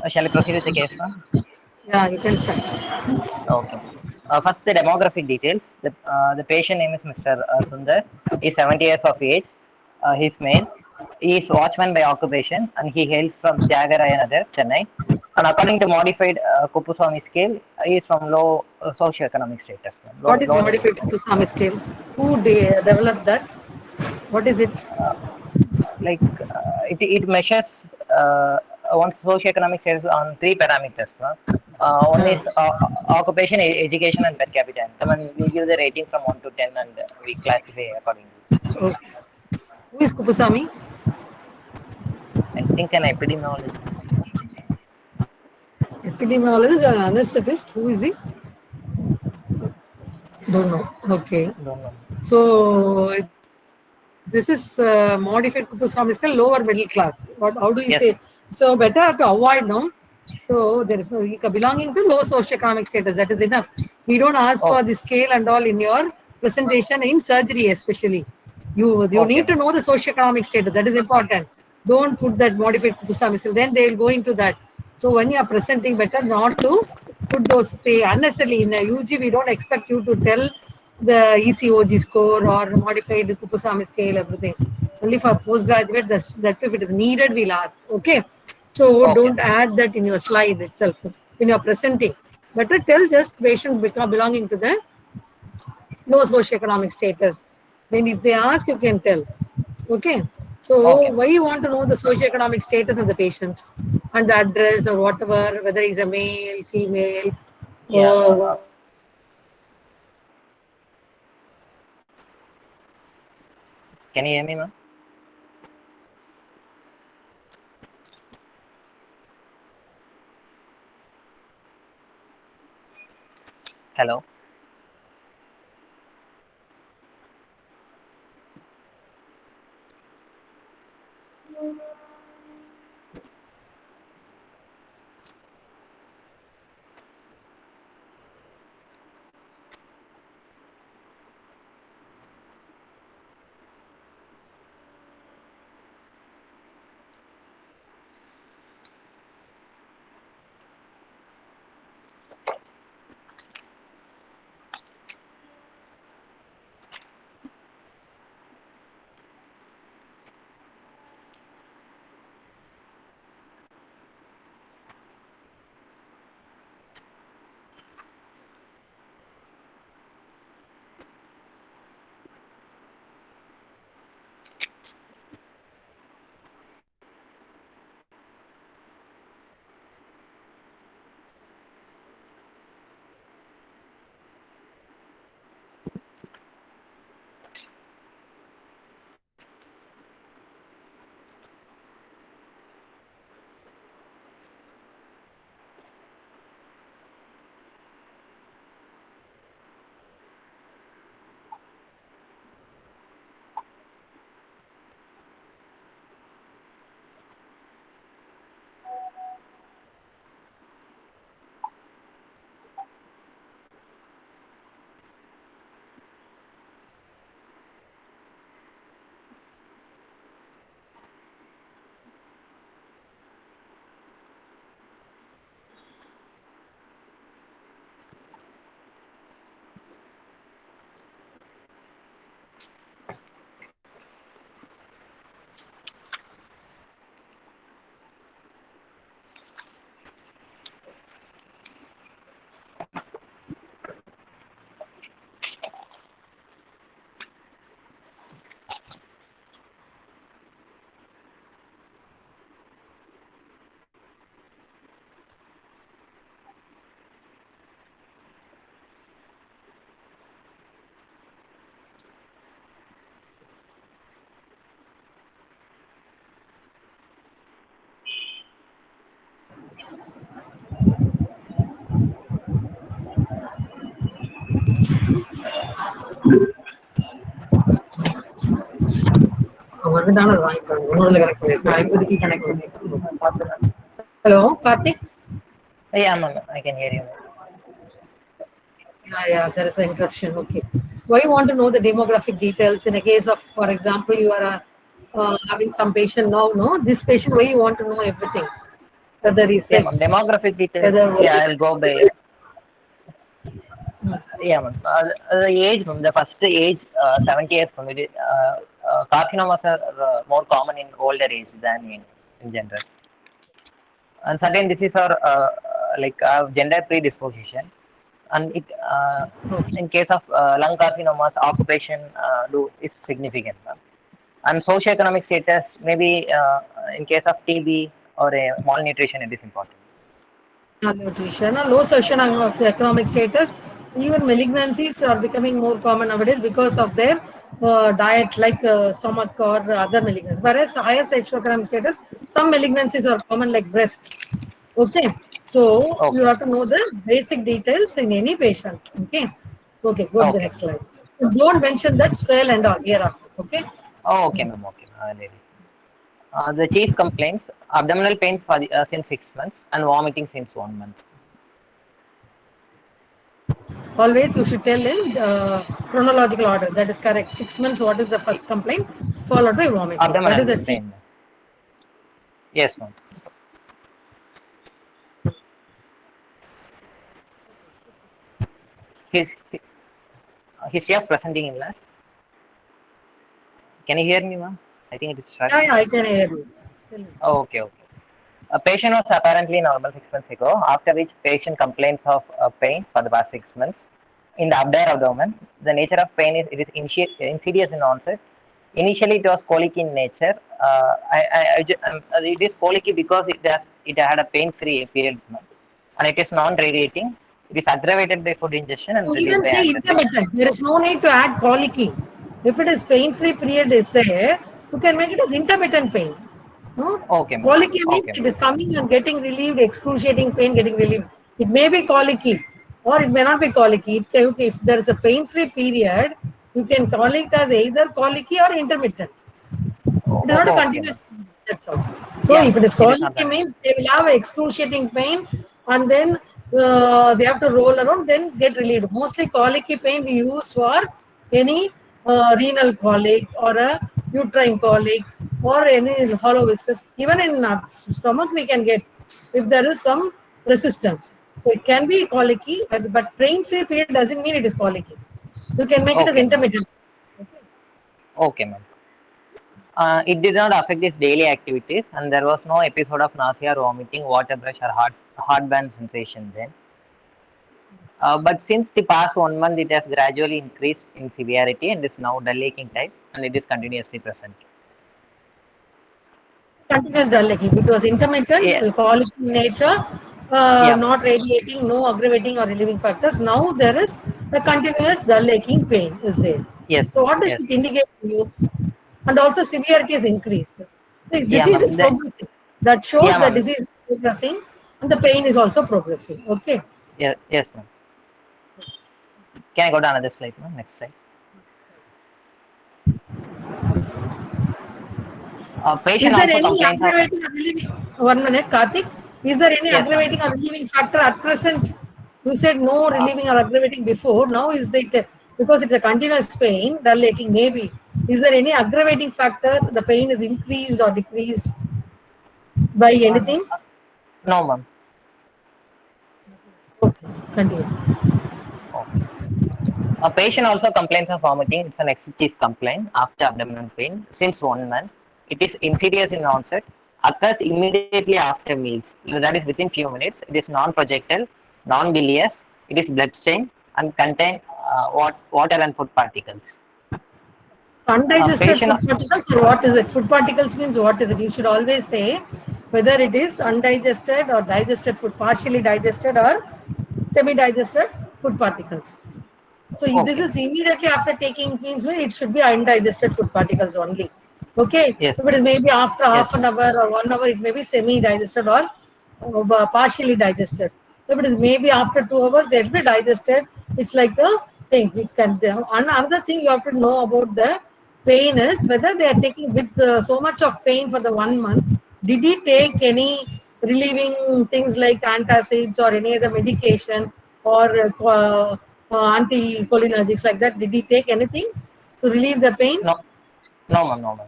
Shall I proceed with the case, ma'am? Yeah, you can start. Okay. First, the demographic details. The patient name is Mr. Sundar. He's 70 years of age. He's male. He is watchman by occupation, and he hails from Tyagaraja Nagar, Chennai. And according to modified Kuppuswamy scale, he is from low socioeconomic status, ma'am. What is Low middle modified class. Kusama scale? Who developed that? What is it? Like it measures one's socioeconomic status on three parameters, ma'am. One Uh, is occupation, education, and per capita income, and we give the rating from 1 to 10, and we classify accordingly. okay. Who is Kupusami? I think an epidemiologist. Epidemiologist or anesthetist? Who is he? Don't know. Okay. Don't know. So this is modified Kupusami scale, lower middle class. How do you say? Yes, ma'am. So better to avoid no. So there is no belonging to low socioeconomic status. That is enough. We don't ask for Okay. the scale and all in your presentation in surgery, especially. You Okay, need to ma'am. know the socioeconomic status. That is important. Don't put that modified Kupusami scale. Then they will go into that. So when you are presenting, better not to put those stay unnecessarily in a UG. We don't expect you to tell the ECOG score or modified Kupusami scale, everything. Only for postgraduate, that if it is needed, we'll ask. Okay. So Okay, don't ma'am. add that in your slide itself when you're presenting. Better tell just patient belonging to the low socioeconomic status. Then if they ask, you can tell. Okay. So Okay, why ma'am. you want to know the socioeconomic status of the patient and the address or whatever, whether he's a male, female, Yeah. or Can you hear me, ma'am? Hello. hello, Karthik. Yeah, ma'am. I can hear you, ma'am. Yeah, there is an interruption. Okay. Why you want to know the demographic details in a case of, for example, you are having some patient now, no? This patient, why you want to know everything? whether he's Yeah, sex, ma'am. Demographic details. whether Yeah, I'll go by. Yeah, ma'am. The age, ma'am. The first age, 70 years, ma'am. Carcinomas are more common in older age than in general. And certain diseases are like gender predisposition, and it okay. in case of lung carcinomas, occupation is significant, ma'am. And socioeconomic status, maybe in case of TB or malnutrition, it is important. Malnutrition or low socio-economic status, even malignancies are becoming more common nowadays because of their diet, like stomach or other malignancies. Whereas higher socio-economic status, some malignancies are common, like breast. Okay, so you Okay. have to know the basic details in any patient. Okay, okay, go to the Okay. next slide. Don't mention that swell and all hereafter. Okay. Oh, okay, ma'am. Okay, lady. The chief complaints: abdominal pain for since 6 months and vomiting since 1 month. Always you should tell in chronological order. That is correct. 6 months, what is the first complaint? Followed by vomiting. That is Abdominal the chief. pain. Yes, ma'am. His history of presenting illness. Can you hear me, ma'am? I think it is short. Yeah, I can hear you. Tell me. Oh, okay, okay. A patient was apparently normal 6 months ago, after which patient complains of pain for the past 6 months in the abdomen. The nature of pain is it is insidious in onset. Initially, it was colic in nature. It is colic because it had a pain-free period, and it is non-radiating. It is aggravated by food ingestion and You reduced even by say antibiotics. intermittent. There is no need to add colicky. If it is pain-free period is there, you can make it as intermittent pain. No? Okay, ma'am. Colicky means Okay, it ma'am. is coming and getting relieved, excruciating pain getting relieved. It may be colicky or it may not be colicky. Okay, if there is a pain-free period, you can call it as either colicky or intermittent. It is not a Okay, continuous ma'am. thing, that's all. So Yeah, if it ma'am. is It is not colicky that. means they will have excruciating pain and then they have to roll around, then get relieved. Mostly colicky pain we use for any renal colic or a uterine colic or any hollow viscous. Even in stomach we can get if there is some resistance. So it can be colicky, but pain-free period doesn't mean it is colicky. You can make it as Okay, ma'am. intermittent. Okay. Okay, ma'am. It did not affect his daily activities, and there was no episode of nausea, vomiting, water brush, or heartburn sensation then. But since the past 1 month, it has gradually increased in severity and is now dull aching type, and it is continuously present. Continuous dull aching. It was intermittent, Yeah, alcoholic in nature, yeah, ma'am. not radiating, no aggravating or relieving factors. Now there is a continuous dull aching pain is there. Yes, So ma'am. what does Yes, it ma'am. indicate to you? And also severity is increased. So his Yeah, disease is ma'am. progressing. That shows Yeah, the ma'am. disease is progressing and the pain is also progressing. Okay. Yeah, yes, ma'am. Can I go to another slide, ma'am? Next slide. Patient Is there also any complains of. aggravating or relieving? 1 minute, Karthik. Is there any Yes, ma'am. aggravating or relieving factor at present? You said no Uh, relieving or aggravating before. Now is that because it's a continuous pain, dull aching maybe. Is there any aggravating factor? The pain is increased or decreased by uh, anything? no, ma'am. Okay, continue. Okay. A patient also complains of vomiting. It's an excessive complaint after abdominal pain since 1 month. It is insidious in onset, occurs immediately after meals. That is within few minutes. It is non-projectile, non-bilious. It is bloodstained and contain water and food particles. Undigested Patient. food particles or what is it? Food particles means what is it? You should always say whether it is undigested or digested food, partially digested or semi-digested food particles. So if this Okay, is ma'am. immediately after taking means it should be undigested food particles only. Okay. Yes, If it ma'am. is maybe after Yes, half an ma'am. hour or 1 hour, it may be semi-digested or partially digested. If it is maybe after 2 hours, they will be digested. It's like a thing. It can. Another thing you have to know about the pain is whether they are taking with so much of pain for the 1 month. Did he take any relieving things like antacids or any other medication or anticholinergics like that? Did he take anything to relieve the pain? No, no, ma'am. No, ma'am.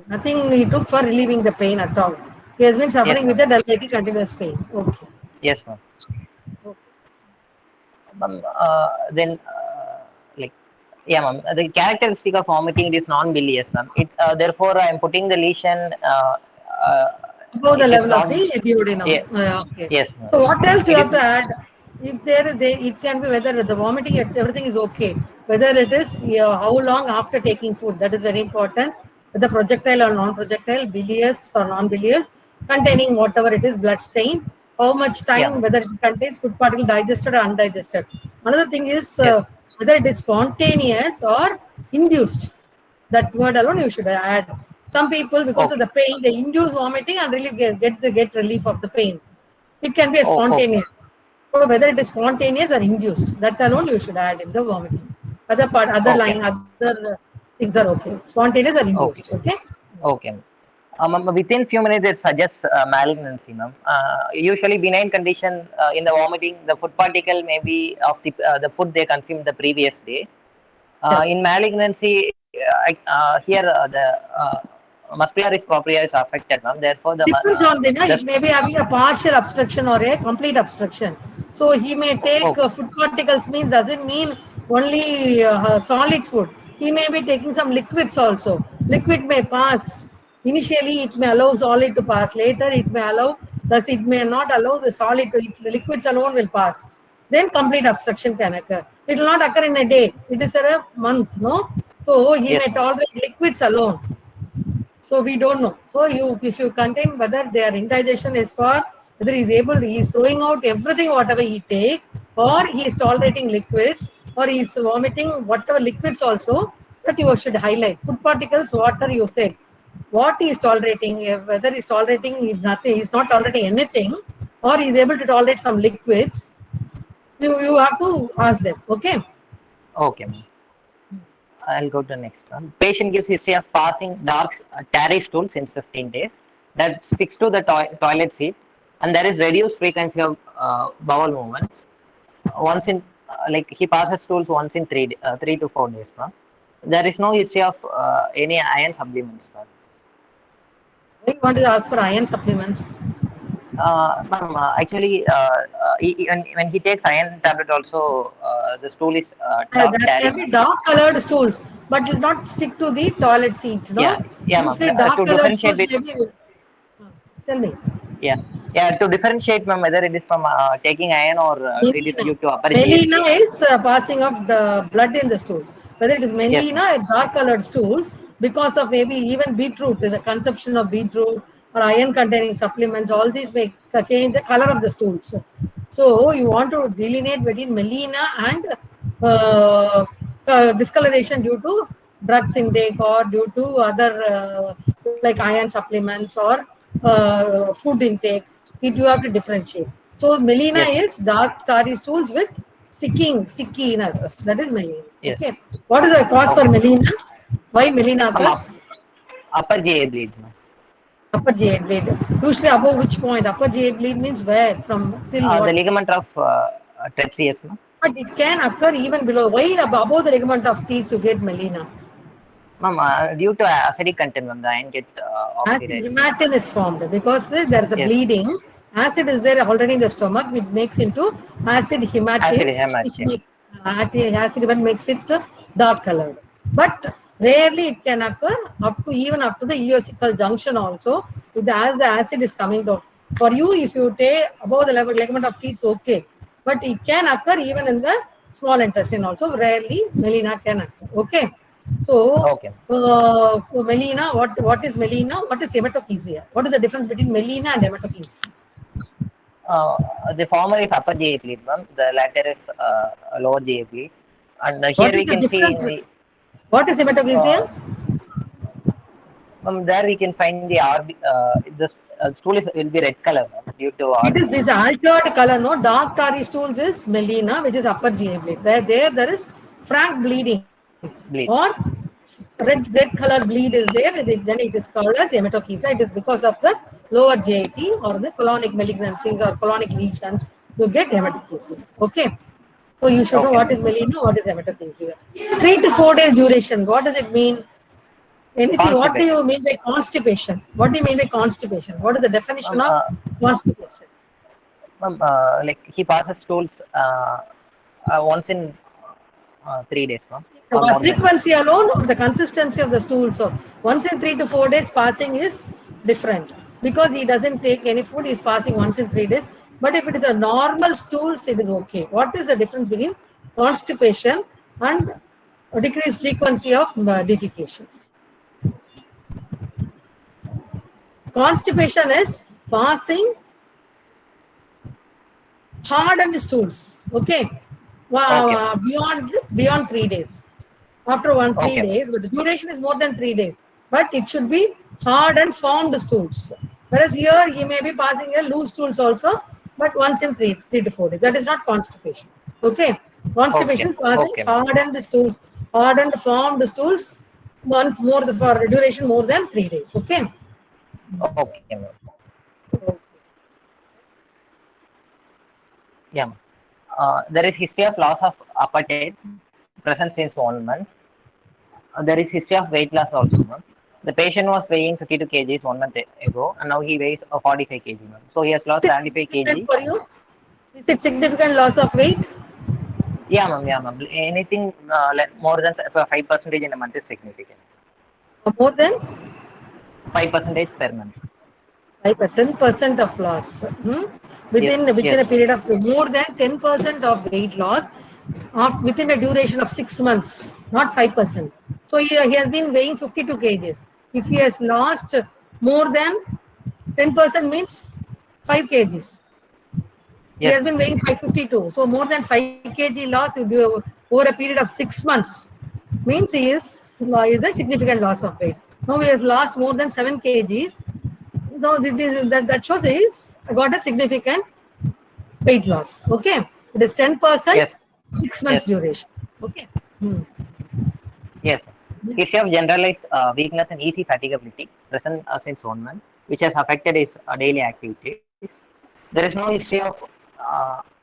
Nothing he took for relieving the pain at all. He has been suffering Yes, with the ma'am. dulcity continuous pain. Okay. Yes, ma'am. Okay. Then, like, yeah, ma'am. The characteristic of vomiting is non-bilious, ma'am. Therefore, I am putting the lesion. Uh, Above the it is level of not. the duodenum. Yeah, Okay. yes, ma'am. So what else you It have to is. add? If there is, it can be whether the vomiting, everything is okay. Whether it is how long after taking food, that is very important. Whether projectile or non-projectile, bilious or non-bilious, containing whatever it is, blood stain. How much Yeah, time, ma'am. whether it contains food particle digested or undigested. Another thing is Yes. whether it is spontaneous or induced. That word alone you should add. Some people, because of Okay. the pain, they induce vomiting and really get relief of the pain. It can be a Oh, okay. spontaneous. So whether it is spontaneous or induced, that alone you should add in the vomiting. Other Okay, line, ma'am. other things are okay. Spontaneous or Okay. induced. Okay. Okay, ma'am. Within few minutes, it suggests malignancy, ma'am. Usually, benign condition in the vomiting, the food particle may be of the food they consumed the previous day. Yeah. In malignancy, here the muscularis propria is affected, ma'am. Therefore, Depends on the, the it may be having a partial obstruction or a complete obstruction. So he may take okay, food particles means doesn't mean only solid food. He may be taking some liquids also. Liquid may pass. Initially, it may allow solid to pass. Later, it may allow, thus it may not allow the solid to, the liquids alone will pass. Then complete obstruction can occur. It will not occur in a day. It is a month, no? So he yes, may ma'am. tolerate liquids alone. So we don't know. So if you contain whether their indigestion is for whether he is throwing out everything whatever he takes, or he is tolerating liquids, or he is vomiting whatever liquids also, that you should highlight. Food particles, water you said. What he is tolerating, whether he is tolerating is nothing, he is not tolerating anything, or he is able to tolerate some liquids, you have to ask them. Okay. Okay, ma'am. I'll go to the next one. Patient gives history of passing dark tarry stool since 15 days that sticks to the toilet seat, and there is reduced frequency of bowel movements. Once in, like he passes stools once in 3 to 4 days, ma'am. There is no history of any iron supplements, ma'am. You want to ask for iron supplements. Ma'am, actually, when he takes iron tablet, also the stool is dark That tarry, can be ma'am. dark colored stools, but it will not stick to the toilet seat. Yeah, No, yeah, ma'am. usually dark To colored differentiate stools it, maybe. Tell me. yeah, yeah, to differentiate, ma'am, whether it is from taking iron or it is Melina. due to upper Melina GFP. is passing of the blood in the stools. Whether it is Yes, melina ma'am. or dark colored stools, because of maybe even beetroot, the consumption of beetroot or iron containing supplements, all these may change the color of the stools. So you want to delineate between melina and discoloration due to drugs intake or due to other like iron supplements or food intake. You have to differentiate. So melina Yes, ma'am. is dark tarry stools with stickiness. That is melina. Yes. Okay. What is the cause for Okay, ma'am. melina? Why melina Ma'am, occurs? upper GA bleed, ma'am. Upper GA bleed. Usually above which point? Upper GA bleed means where? From till The what? ligament of trapezius, ma'am. But it can occur even below. Why above the ligament of teeth you get melina? Ma'am, due to acidic content, ma'am, the iron get Acid oxidized. hematin is formed because there is a Yes, bleeding. Acid is there already in the stomach, which makes into acid acid hematin, which hematine. makes acid even makes it dark colored. But rarely it can occur even up to the eosinophil junction also. As the acid is coming down. For you, if you take above the ligament of teeth, okay. But it can occur even in the small intestine also. Rarely melina can occur. Okay. So, Okay. melina, what is melina? What is hematochezia? What is the difference between melina and hematochezia? Uh, the former is upper GA bleed, ma'am. The latter is lower GA bleed. And here What we is the can see difference? in the What is hematochezia? there we can find the the stool will be red color, ma'am, due to It is RB this altered color, no? Dark tarry stools is melina, which is upper GA bleed. There is frank bleeding bleed. or red color bleed is there. Then it is called as hematochezia. It is because of the lower JIT or the colonic malignancies or colonic lesions. You get hematochezia. Okay. So you should know Okay, what ma'am. is melina, what is hematochezia. 3 to 4 days duration. What does it mean? Anything. What do you mean by constipation? What do you mean by constipation? What is the definition of constipation? Like he passes stools once in 3 days, ma'am. The frequency alone or the consistency of the stool. So once in 3 to 4 days passing is different because he doesn't take any food. He's passing once in 3 days. But if it is a normal stools, it is okay. What is the difference between constipation and decreased frequency of defecation? Constipation is passing hardened stools. Okay. Beyond 3 days. After 3 days, but the duration is more than 3 days. But it should be hard and formed stools. Whereas here he may be passing a loose stools also, but once in 3 to 4 days. That is not constipation. Okay. Constipation passing hardened stools, hardened formed stools once more for a duration more than 3 days. Okay. Okay. Yeah. There is history of loss of appetite present since 1 month. There is history of weight loss also, ma'am. The patient was weighing 52 kgs 1 month ago, and now he weighs 45 kg, ma'am. So he has lost 75 kg. For you? Is it significant loss of weight? Yeah, ma'am. Yeah, ma'am. Anything more than 5% in a month is significant. More than 5% per month. 10% of loss. Within a period of more than 10% of weight loss within a duration of 6 months, not 5%. So he has been weighing 52 kgs. If he has lost more than 10% means 5 kgs. He has been weighing 552. So more than 5 kg loss over a period of 6 months means he is a significant loss of weight. Now he has lost more than 7 kgs. So that shows is got a significant weight loss. Okay, it is 10%, 6 months duration. Okay. Yes. History of generalized weakness and easy fatigability present since 1 month, which has affected his daily activities. There is no history of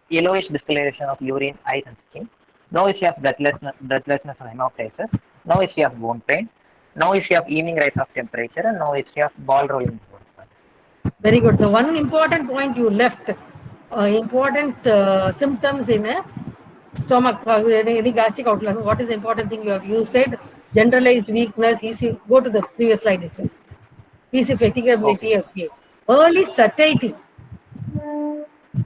yellowish discoloration of urine, eyes, and skin. No history of breathlessness or hemoptysis. No history of bone pain. No history of evening rise of temperature, and no history of ball rolling. Very good. The one important point you left, important symptoms in a stomach, any gastric outlet. What is the important thing you said? Generalized weakness, easy. Go to the previous slide itself. Easy fatigability. Okay. Early satiety.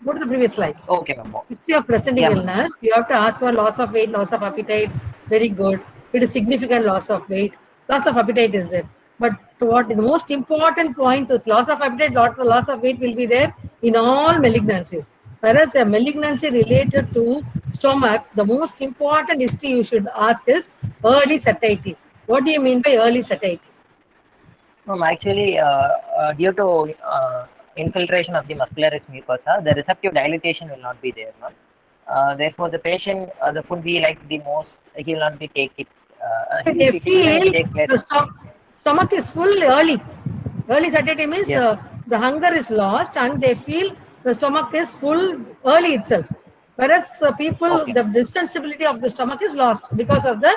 Go to the previous slide. Okay, ma'am. History of presenting illness. You have to ask for loss of weight, loss of appetite. Very good. It is significant loss of weight. Loss of appetite is there. But what the most important point is loss of appetite, loss of weight will be there in all malignancies. Whereas a malignancy related to stomach, the most important history you should ask is early satiety. What do you mean by early satiety? Actually, due to infiltration of the muscularis mucosa, the receptive dilatation will not be there. Therefore, the patient, the food we like the most, he will not be take it. They feel the stomach is full early. Early satiety means the hunger is lost and they feel the stomach is full early itself. Whereas people, the distensibility of the stomach is lost because of the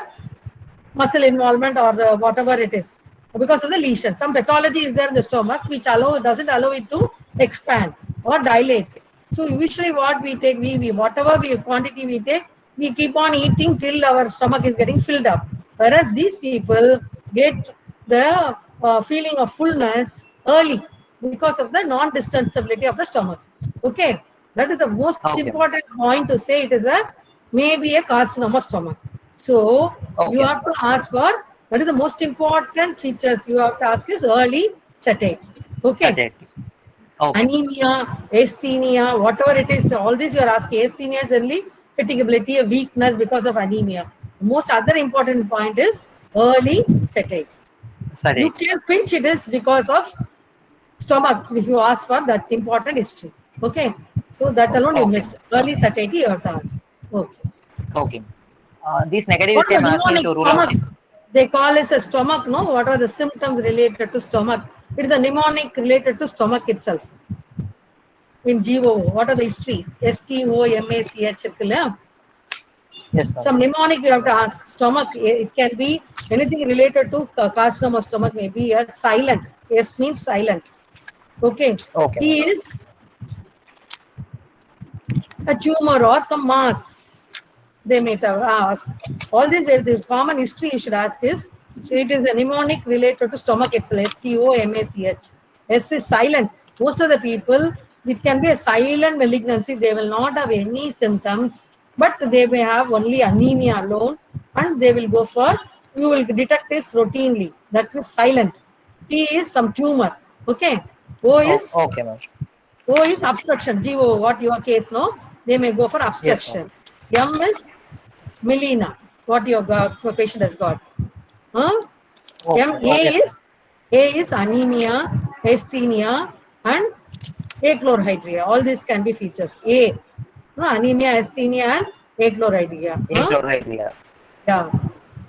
muscle involvement or whatever it is. Because of the lesion. Some pathology is there in the stomach which doesn't allow it to expand or dilate. So usually what we take, whatever quantity we take, we keep on eating till our stomach is getting filled up. Whereas these people get the feeling of fullness early because of the non-distensibility of the stomach. Okay, that is the most important point to say. It is maybe a carcinoma stomach. So you have to ask for, that is the most important features you have to ask is early satiety. Okay. Anemia, asthenia, whatever it is, all this you are asking. Asthenia is only fatigability, a weakness because of anemia. The most other important point is early satiety. You can pinch it is because of stomach if you ask for that important history. Okay. So that alone you missed. Early satiety you have to ask. Okay. These negatives I'm asking to rule out. They call it a stomach, no? What are the symptoms related to stomach? It is a mnemonic related to stomach itself. In GO, what are the history? STOMACH. Yes, some mnemonic you have to ask. Stomach, it can be Anything related to carcinoma of stomach may be a silent. S means silent. Okay. Okay, T ma'am. is a tumor or some mass. They may have asked. All this, the common history you should ask is, so it is a mnemonic related to stomach itself, STOMACH. S is silent. Most of the people, it can be a silent malignancy. They will not have any symptoms, but they may have only anemia alone, and they will go for, you will detect this routinely. That is silent. T is some tumor. Okay. O is Okay, ma'am. O is obstruction. GO, what your case, no? They may go for Yes, ma'am. obstruction. M is melena, what your patient has got. Huh? Okay. Yes, ma'am. A is anemia, asthenia, and achlorhydria. All these can be features. A, no, anemia, asthenia, and achlorhydria. In Huh? chloride, yeah. Yeah.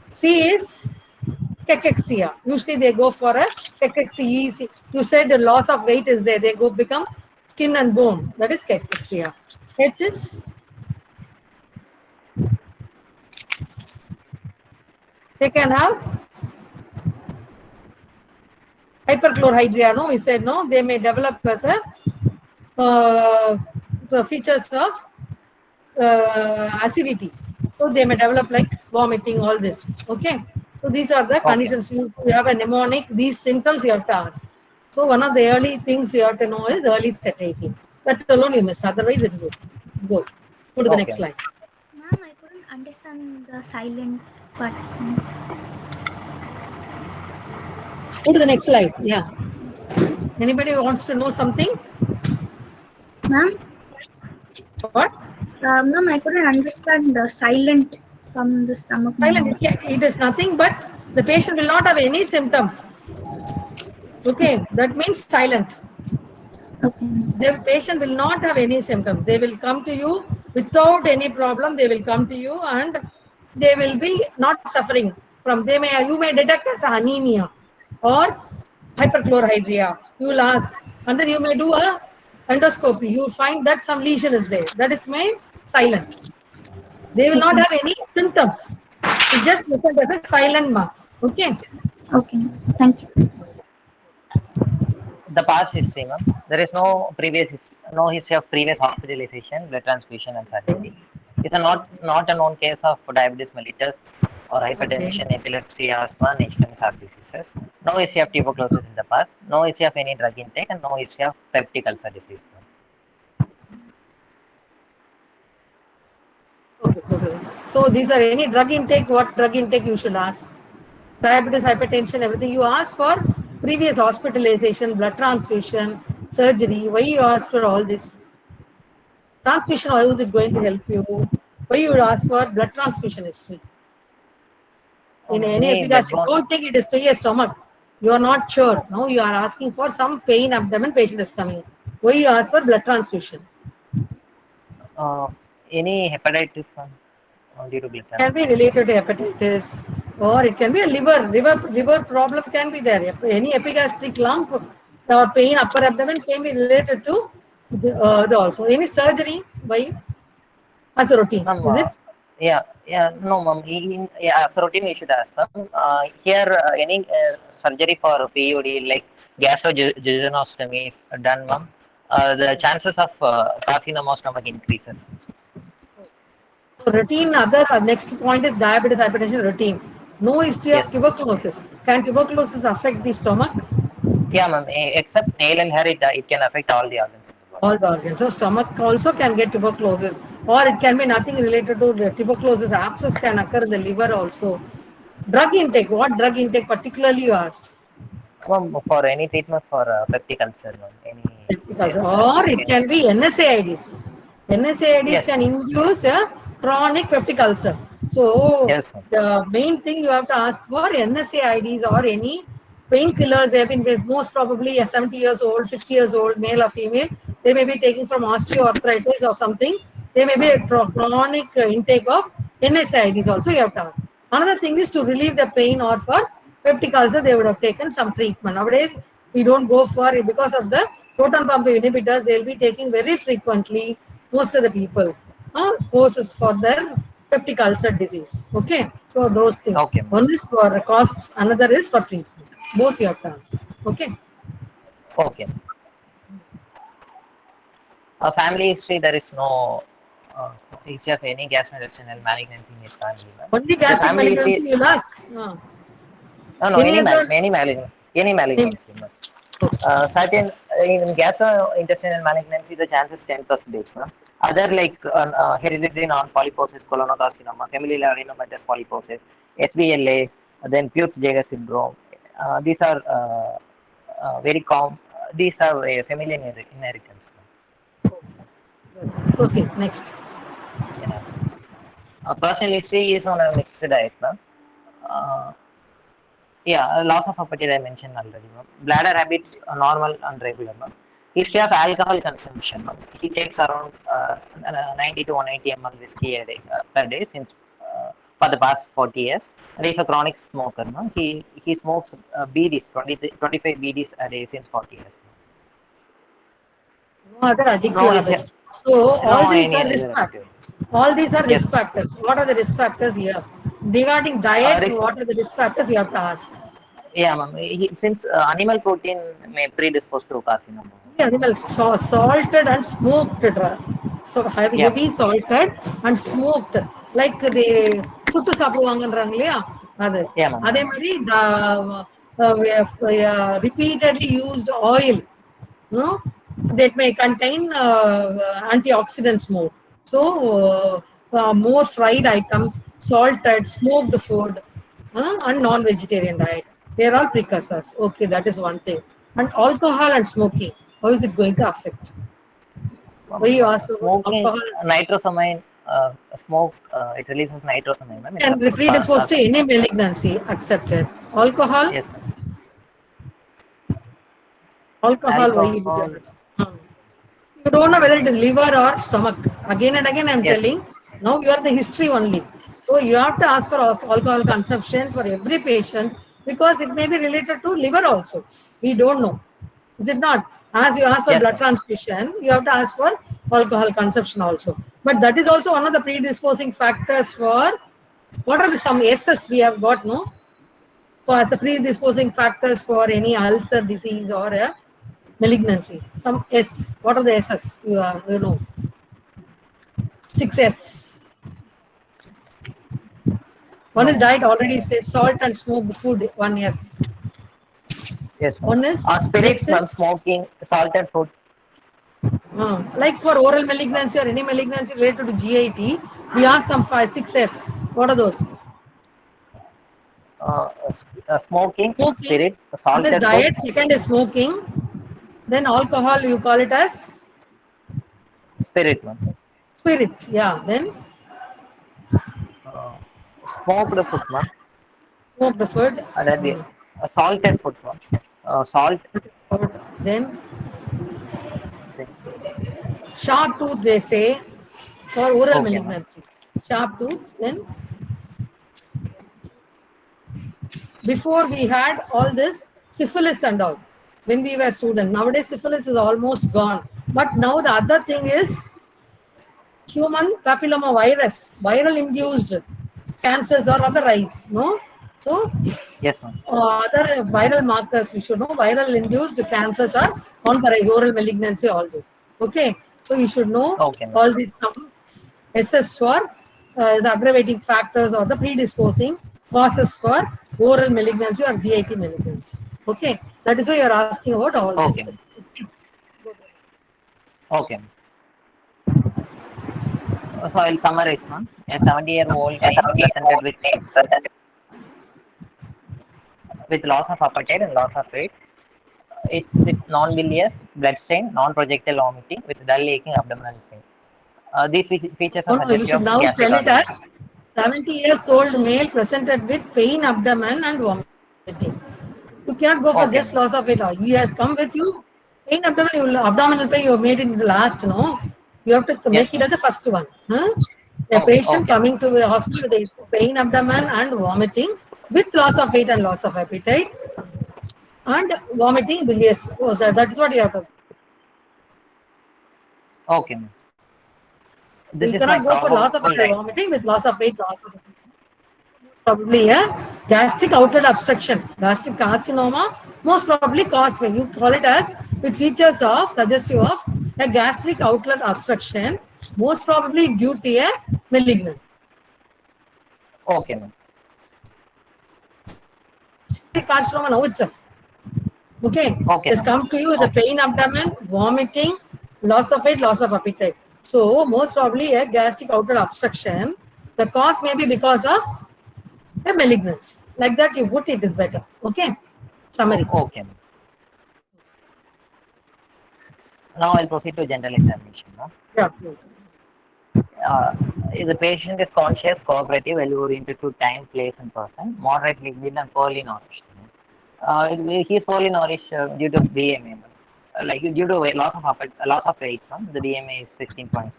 C is cachexia. Usually they go for a cachexia. You said the loss of weight is there. They go become skin and bone. That is cachexia. H is, they can have hyperchlorhydria. No, we said no. They may develop as a so features of acidity. So they may develop like vomiting, all this. Okay. So these are the Okay. conditions. You have a mnemonic, these symptoms you have to ask. So one of the early things you have to know is early satiety. That alone you missed. Otherwise it is okay. Go. Go to the next Okay. slide. Ma'am, I couldn't understand the silent part. Go to the next slide. Yeah. Anybody wants to know something? Ma'am, What? ma'am, I couldn't understand the silent from the stomach. Silent. It is nothing but the patient will not have any symptoms. Okay. That means silent. Okay. The patient will not have any symptoms. They will come to you without any problem. They will come to you and they will be not suffering from. They may, you may detect as anemia or hyperchlorhydria. You will ask, and then you may do a endoscopy. You will find that some lesion is there. That is made silent. They will not have any symptoms. It just present as a silent mass. Okay. Okay. Thank you. The past history, ma'am. There is no no history of previous hospitalization, blood transfusion, and surgery. It's a not a known case of diabetes mellitus or Okay. hypertension, epilepsy, asthma, and ischemic heart diseases. No history of tuberculosis in the past. No history of any drug intake, and no history of peptic ulcer disease. Okay. Okay. So these are any drug intake. What drug intake you should ask? Diabetes, hypertension, everything. You ask for previous hospitalization, blood transfusion, surgery. Why you ask for all this? Transfusion, how is it going to help you? Why you would ask for blood transfusion history? In any Any epigastric, bloodborne. don't think it is to your stomach. You are not sure. No, you are asking for some pain abdomen, patient is coming. Why you ask for blood transfusion? Uh, any hepatitis, ma'am, due to blood Can be transfusion. related to hepatitis, or it can be a liver problem can be there. Any epigastric lump or pain upper abdomen can be related to the also. Any surgery, why? As a routine, Ma'am, is it? yeah, no, ma'am. Yeah, as a routine, you should ask, ma'am. Here, any surgery for PUD like gastrojejunostomy done, ma'am. The chances of carcinoma of stomach increases. So routine, other next point is diabetes, hypertension, routine. No history Yes, of ma'am. tuberculosis. Can tuberculosis affect the stomach? Yeah, ma'am. Except nail and hair, it can affect all the organs in the body. All the organs. So stomach also can get tuberculosis, or it can be nothing related to the tuberculosis. Abscess can occur in the liver also. Drug intake. What drug intake particularly you asked? Ma'am, for any treatment for peptic ulcer, ma'am. Because, or it can be NSAIDs. NSAIDs Yes, can ma'am. induce a chronic peptic ulcer. So Yes, ma'am. the main thing you have to ask for NSAIDs or any painkillers. They have been with most probably a 70 years old, 60 years old, male or female. They may be taking from osteoarthritis or something. They may be a chronic intake of NSAIDs also you have to ask. Another thing is to relieve the pain or for peptic ulcer, they would have taken some treatment. Nowadays, we don't go for it because of the proton pump inhibitors. They'll be taking very frequently, most of the people, courses for their peptic ulcer disease. Okay, so those things. Okay, ma'am. One is for cause, another is for treatment. Both you have to ask. Okay. Okay. A family history, there is no history of any gastrointestinal malignancy in his family, ma'am. Only The gastric family malignancy history, you'll ask. no, Any other? any malignancy, ma'am. Certain in gastrointestinal malignancy, the chance is 10%, ma'am. Other like hereditary non-polyposis colonocarcinoma, familial adenomatous polyposis, SBLA, then Peutz-Jeghers syndrome. These are very common. These are familial inheritance. Proceed. Next. Yeah. Personal history is on a mixed diet, ma'am. Yeah, loss of appetite I mentioned already, ma'am. Bladder habits are normal and regular, ma'am. History of alcohol consumption, ma'am. He takes around 90 to 180 ml whiskey a day, per day since for the past 40 years. And he's a chronic smoker, ma'am. He smokes BDs, 25 BDs a day since 40 years. No other No, addictive it's habits. So all no these any are other risk factors. activity. All these are Yes. risk factors. What are the risk factors here? Regarding diet, Risk, what are the risk factors you have to ask? yeah, ma'am. Since animal protein may predispose to carcinoma. Animal salted and smoked drug. So Yeah, heavy salted and smoked. Like the சுட்டு சாப்பிடுவாங்கன்றாங்க இல்லையா அது yeah, ma'am. அதே மாதிரி repeatedly used oil, no, that may contain antioxidants more. So more fried items, salted, smoked food, and non-vegetarian diet. They are all precursors. Okay, that is one thing. And alcohol and smoking, how is it going to affect? Why you ask about Smoking alcohol and smoking? nitrosamine, smoke, it releases nitrosamine, ma'am. And predisposed to any malignancy, accepted. Alcohol, Yes, ma'am. alcohol, why you Alcohol, ask? You don't know whether it is liver or stomach. Again and again, I'm yes. telling. Now you are the history only. So you have to ask for alcohol consumption for every patient because it may be related to liver also. We don't know. Is it not? As you ask for Yes, blood ma'am. transfusion, you have to ask for alcohol consumption also. But that is also one of the predisposing factors for what are some S's we have got, no? For as a predisposing factors for any ulcer disease or a malignancy. Some S. What are the S's? You know. 6S. One is diet, already says salt and smoked food. One yes. Yes, ma'am. One is Spirits, next ma'am, is smoking, salted food. like for oral malignancy or any malignancy related to GIT, we ask some 5, 6S. What are those? Smoking, Smoking. spirit, One is salted diet, food, second is smoking. Then alcohol, you call it as spirit, ma'am. spirit. Yeah. Then Smoked food, ma'am. smoked food. And then the salted food, ma'am. Salt. Then sharp tooth, they say, for oral Okay, ma'am. malignancy. Sharp tooth. Then before we had all this syphilis and all when we were students. Nowadays syphilis is almost gone. But now the other thing is human papilloma virus, viral induced cancers are on the rise. No, so Yes, ma'am. other viral markers we should know. Viral induced cancers are on the rise. Oral malignancy, all this. Okay, so you should know Okay, ma'am. all these some SS for the aggravating factors or the predisposing causes for oral malignancy or GIT malignancy. Okay, that is why you are asking about all these Okay. things. Okay. So I'll summarize, ma'am. A 70-year-old presented with loss of appetite and loss of weight. It's with non-bilious, blood stain, non-projectile vomiting with dull aching abdominal pain. These features are No, you suggestive should of now gastric tell it as ulcer. 70 years old male presented with pain abdomen and vomiting. You cannot go for Okay, just ma'am. loss of weight. He has come with you. Pain abdominal pain, you have made it in the last, no? You have to make it ma'am. as the first one. Huh? A Okay, patient okay. coming to the hospital with pain abdomen and vomiting with loss of weight and loss of appetite and vomiting bilious. Oh, that is what you have to. Okay, ma'am. This You is cannot my go for loss of powerful right. vomiting with loss of weight, loss of probably a gastric outlet obstruction. Gastric carcinoma most probably caused when you call it as with features of suggestive of a gastric outlet obstruction, most probably due to a malignant. Okay, ma'am. Carcinoma now itself. Okay, Okay, just ma'am. come to you with the Okay. pain abdomen, vomiting, loss of weight, loss of appetite. So most probably a gastric outlet obstruction. The cause may be because of a malignancy. Like that you put it is better. Okay. Summary. Okay, ma'am. Now I'll proceed to general examination. No? Yeah. If the patient is conscious, cooperative, well oriented to time, place, and person, moderate liquid and poorly nourished. He is poorly nourished due to BMI. Like due to loss of weight, the BMI is 16.7.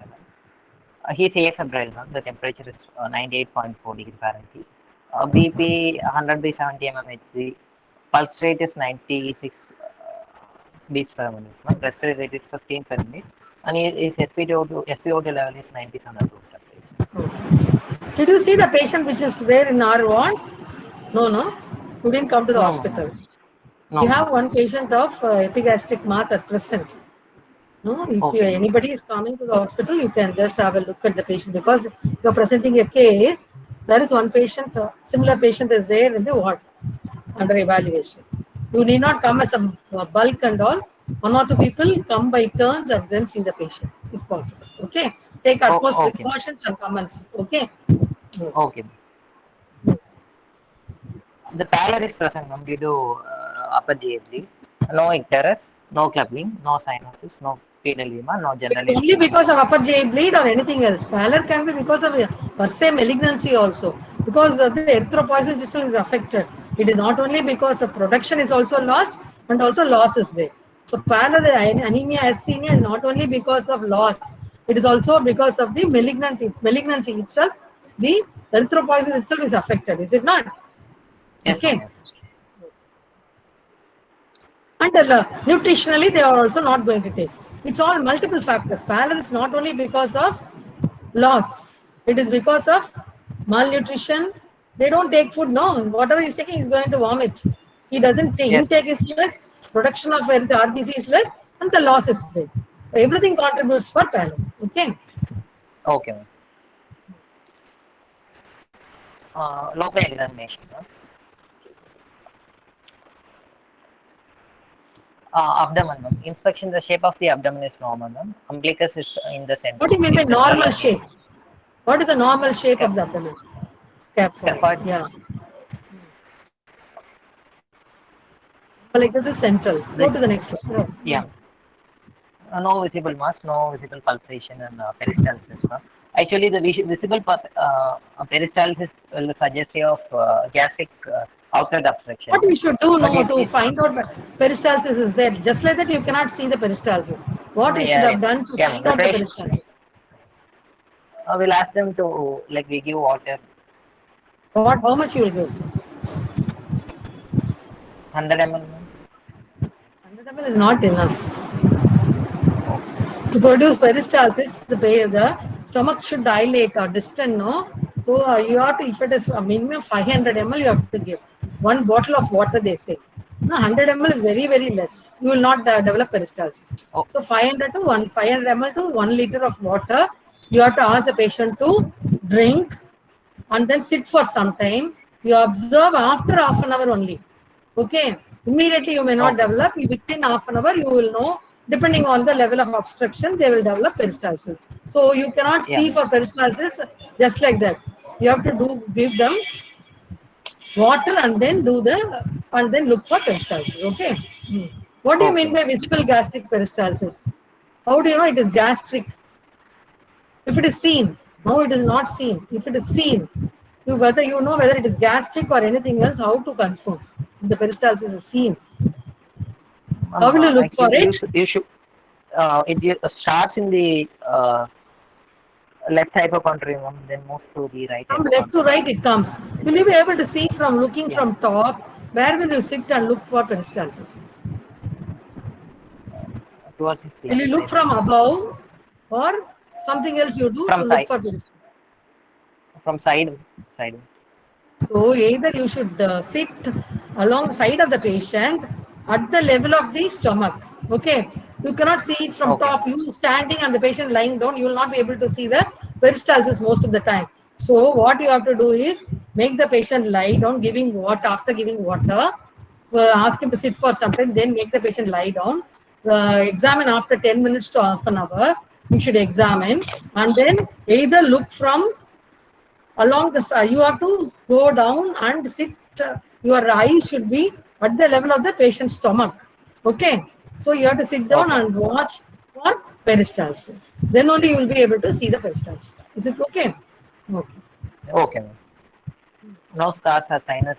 He is afebrile. The temperature is 98.4 degrees Fahrenheit. BP 100 by 70 mmHg. Pulse rate is 96 beats per minute. Respiratory rate is 15 per minute. And his SpO2 level is 97. Did you see the patient which is there in our ward? No, no. You didn't come to the No, hospital. No. We have one patient of epigastric mass at present. No, if Okay. anybody is coming to the hospital, you can just have a look at the patient because you are presenting a case. There is one patient, similar patient is there in the ward under evaluation. You need not come as a bulk and all. One or two people come by turns and then see the patient if possible. Okay. Take utmost Okay. precautions and comments. Okay. Okay. The pallor is present due to upper GA bleed. No icterus, no clubbing, no cyanosis, no pedal edema, no general. Only because of upper GI bleed or anything else. Pallor can be because of per se malignancy also. Because the erythropoiesis is affected. It is not only because of production is also lost and also loss is there. So pallor anemia asthenia is not only because of loss. It is also because of the malignancy itself. The erythropoiesis itself is affected. Is it not? Yes, Okay. yes. And nutritionally, they are also not going to take. It's all multiple factors. Pallor is not only because of loss. It is because of malnutrition. They don't take food. No, whatever he's taking, he's going to vomit. He doesn't take. Yes. Intake is less. Production of the RBC is less, and the loss is there. So everything contributes for pallor. Okay. Okay. Local examination. Abdomen. Inspection, the shape of the abdomen is normal. Umbilicus is in the center. What do you mean by normal shape? What is the normal shape of the abdomen? Scaphoid. Yeah. Like this is central. Go to the next one. Yeah. No visible mass, no visible pulsation and peristalsis. Actually, the visible peristalsis will suggest of gastric outlet obstruction. What we should do now to find out peristalsis is there? Just like that, you cannot see the peristalsis. What we should have done to find out the peristalsis? We'll ask them to we give water. What? How much you will give? 100 ml. 100 ml is not enough. To produce peristalsis, the stomach should dilate or distend, no? So you have to, if it is a minimum 500 ml, you have to give. One bottle of water, they say. No, 100 ml is very, very less. You will not develop peristalsis. Oh. So 500 ml to 1 liter of water, you have to ask the patient to drink and then sit for some time. You observe after half an hour only. Okay. Immediately you may not develop. Within half an hour, you will know. Depending on the level of obstruction, they will develop peristalsis. So you cannot see for peristalsis just like that. You have to give them water and then look for peristalsis. Okay. What do you mean by visible gastric peristalsis? How do you know it is gastric? If it is seen, no, it is not seen. If it is seen, whether you know whether it is gastric or anything else, how to confirm if the peristalsis is seen? How will you look for it? You should. It starts in the left hypochondrium, then moves to the right. From left to right, it comes. Will you be able to see from looking from top? Where will you sit and look for peristalsis? Towards the Will you look from above or Something else you do From to look side. for peristalsis. From side. Side. So either you should sit alongside of the patient at the level of the stomach. Okay. You cannot see it from Okay. top. You standing and the patient lying down, you will not be able to see the peristalsis most of the time. So what you have to do is make the patient lie down, giving water. After giving water, ask him to sit for some time, then make the patient lie down. Examine after 10 minutes to half an hour. You should examine and then either look from along the side. You have to go down and sit. Your eyes should be at the level of the patient's stomach. Okay. So you have to sit down Okay. and watch for peristalsis. Then only you will be able to see the peristalsis. Is it okay? Okay. Okay. No scars or sinus.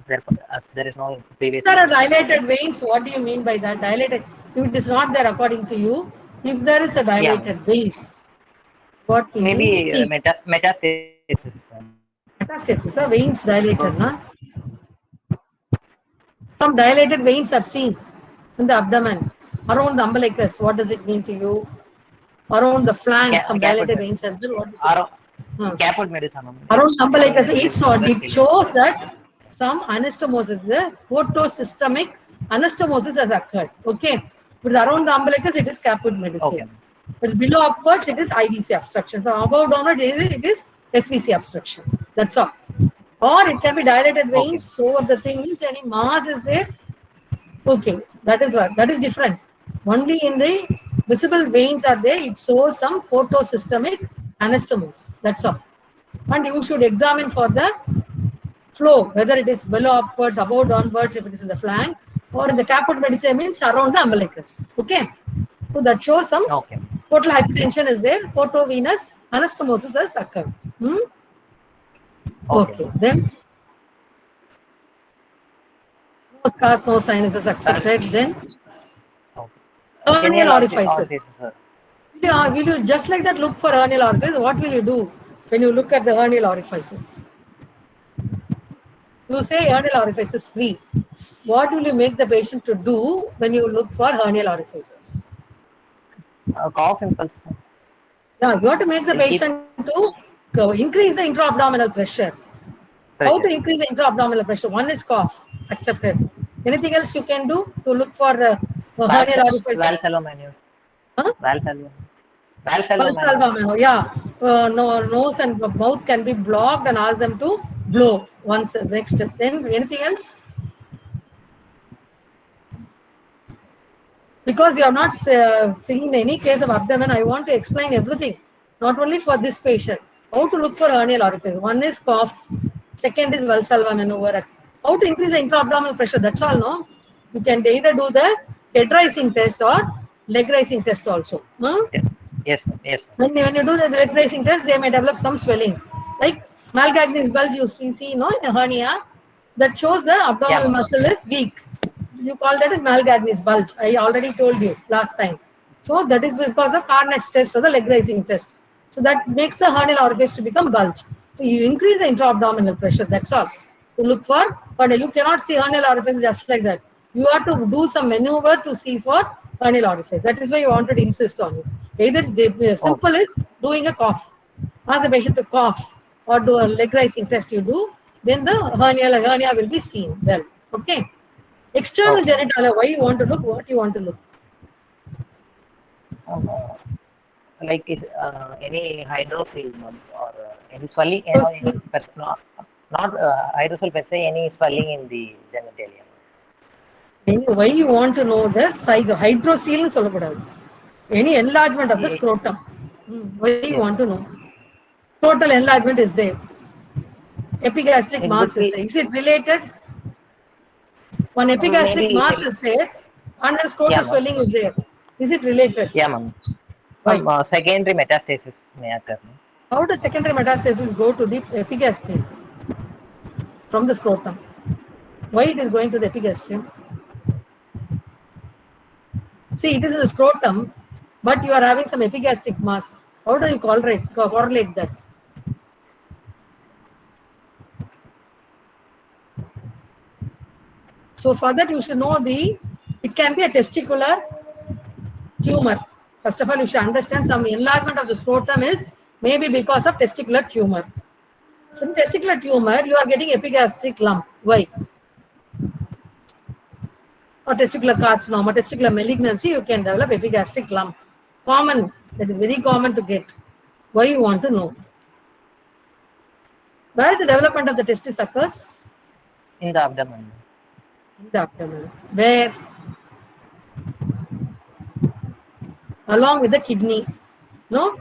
Therefore, there is no previous. There are dilated veins. What do you mean by that? Dilated. If it is not there according to you, if there is a dilated veins, what will you Maybe think? metastasis. Metastasis, veins dilated, na? Some dilated veins are seen in the abdomen, around the umbilicus. What does it mean to you? Around the flanks, some dilated veins are there. What is it? Caput medusa. Around the umbilicus, it shows that some anastomosis, the photosystemic anastomosis has occurred. Okay, but around the umbilicus, it is caput medusae. Okay. But below upwards, it is IVC obstruction. From above downwards, it is SVC obstruction. That's all. Or it can be dilated veins. So the thing is, any mass is there. Okay, that is different. Only in the visible veins are there. It shows some photosystemic anastomosis. That's all. And you should examine for the flow, whether it is below upwards, above downwards, if it is in the flanks, or in the caput medusae means around the umbilicus. Okay. So that shows some portal hypertension is there. Portovenous anastomosis has occurred. Okay. Then no scars, no sinuses accepted. Then hernial orifices. Will you just like that look for hernial orifices? What will you do when you look at the hernial orifices? You say hernial orifice is free. What will you make the patient to do when you look for hernial orifices? Cough impulse. Yeah, you have to make the patient to increase the intra-abdominal pressure. How to increase the intra-abdominal pressure? One is cough, accepted. Anything else you can do to look for hernial orifices? Valsalva. Huh? Valsalva. Valsalva, yeah. Nose and mouth can be blocked and ask them to blow once. Next step. Then anything else? Because you have not seen any case of abdomen, I want to explain everything. Not only for this patient. How to look for hernial orifice. One is cough. Second is Valsalva maneuver. How to increase the intra-abdominal pressure. That's all, no? You can either do the head rising test or leg rising test also. Yes. When you do the leg rising test, they may develop some swellings. Like Malgagnis bulge you see, no, in a hernia, that shows the abdominal muscle is weak. You call that as Malgagnis bulge. I already told you last time. So that is because of Carnot's test or the leg rising test. So that makes the hernial orifice to become bulge. So you increase the intra-abdominal pressure. That's all. To look for, but you cannot see hernial orifice just like that. You have to do some maneuver to see for hernial orifice. That is why you wanted to insist on it. Either the simple is doing a cough. Ask the patient to cough or do a leg rising test. You do, then the hernia will be seen well. Okay. External genitalia. Why you want to look? What you want to look? Like any hydrocele or any swelling, not hydrocele per se, any swelling in the genitalia. Why you want to know the size of hydrocele? Any enlargement of the scrotum. Why you want to know? Total enlargement is there. Epigastric mass is there. Is it related? One epigastric mass is there and the scrotal swelling is there. Is it related? Yeah, ma'am. Secondary metastasis may occur. How does secondary metastasis go to the epigastrium from the scrotum? Why it is going to the epigastrium? See, it is in the scrotum, but you are having some epigastric mass. How do you correlate that? So for that you should know it can be a testicular tumor. First of all, you should understand some enlargement of the scrotum is maybe because of testicular tumor. So in testicular tumor, you are getting epigastric lump. Why? Or testicular carcinoma, testicular malignancy, you can develop epigastric lump. Common, that is very common to get. Why you want to know? Where is the development of the testis occurs? In the abdomen. In the abdomen. Where? Along with the kidney. No?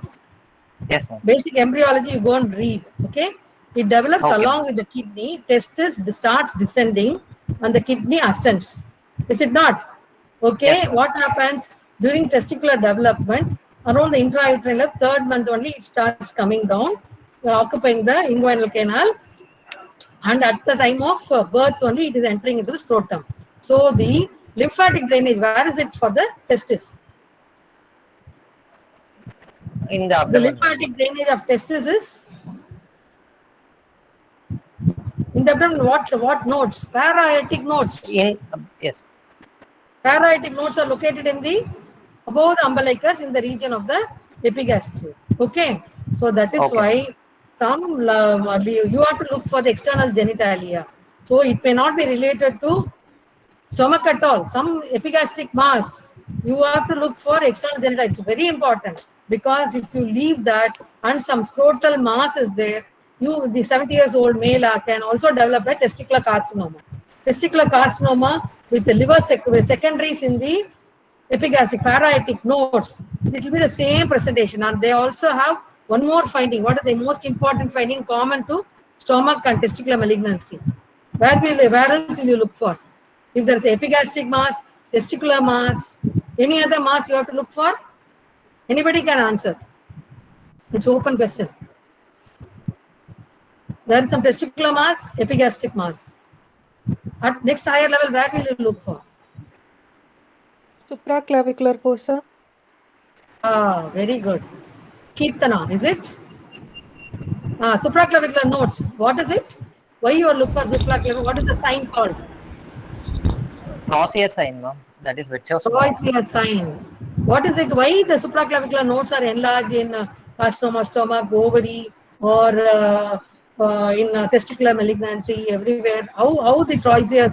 Yes, ma'am. Basic embryology you go and read. Okay? It develops Okay. along with the kidney. Testis starts descending and the kidney ascends. Is it not? Okay. Yes, ma'am. What happens during testicular development? Around the intrauterine third month only it starts coming down, occupying the inguinal canal, and at the time of birth only it is entering into the scrotum. So the lymphatic drainage, where is it for the testis? In the The abdomen. lymphatic drainage of testis is in the abdomen. What nodes? Para-aortic nodes. In yes. Para-aortic nodes are located in the above the umbilicus in the region of the epigastrium. Okay, so that is Okay. why some you have to look for the external genitalia. So it may not be related to stomach at all. Some epigastric mass, you have to look for external genitalia. It's very important because if you leave that and some scrotal mass is there, you, the 70 years old male, can also develop a testicular carcinoma. Testicular carcinoma with the liver secondaries in the epigastric para-aortic nodes. It will be the same presentation, and they also have one more finding. What is the most important finding common to stomach and testicular malignancy? Where else will you look for? If there is epigastric mass, testicular mass, any other mass you have to look for? Anybody can answer. It's open question. There is some testicular mass, epigastric mass. At next higher level, where will you look for? Supraclavicular fossa. Ah, very good. Kirtana, is it? Supraclavicular nodes. What is it? Why you are looking for supraclavicular? What is the sign called? Crossier sign, ma'am. That is Witchow's. Crozier sign. What is it? Why the supraclavicular nodes are enlarged in carcinoma, stomach, ovary, or in testicular malignancy, everywhere? How the Crozier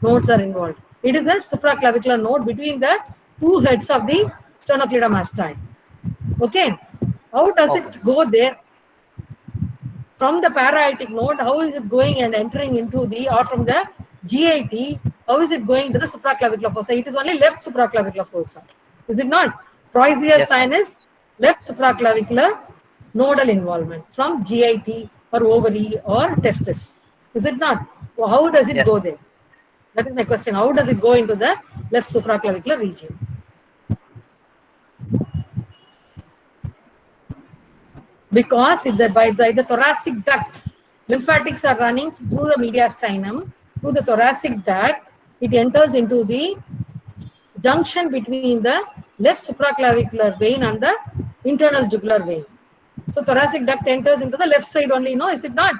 nodes are involved? It is a supraclavicular node between the two heads of the sternocleidomastoid. Okay. How does it go there? From the para-aortic node, how is it going and entering into the, or from the GIT, how is it going to the supraclavicular fossa? It is only left supraclavicular fossa. Is it not? Crozier sign is left supraclavicular nodal involvement from GIT or ovary or testis. Is it not? Well, how does it go there? That is my question. How does it go into the left supraclavicular region? Because if by the thoracic duct, lymphatics are running through the mediastinum, through the thoracic duct, it enters into the junction between the left supraclavicular vein and the internal jugular vein. So thoracic duct enters into the left side only, no? Is it not?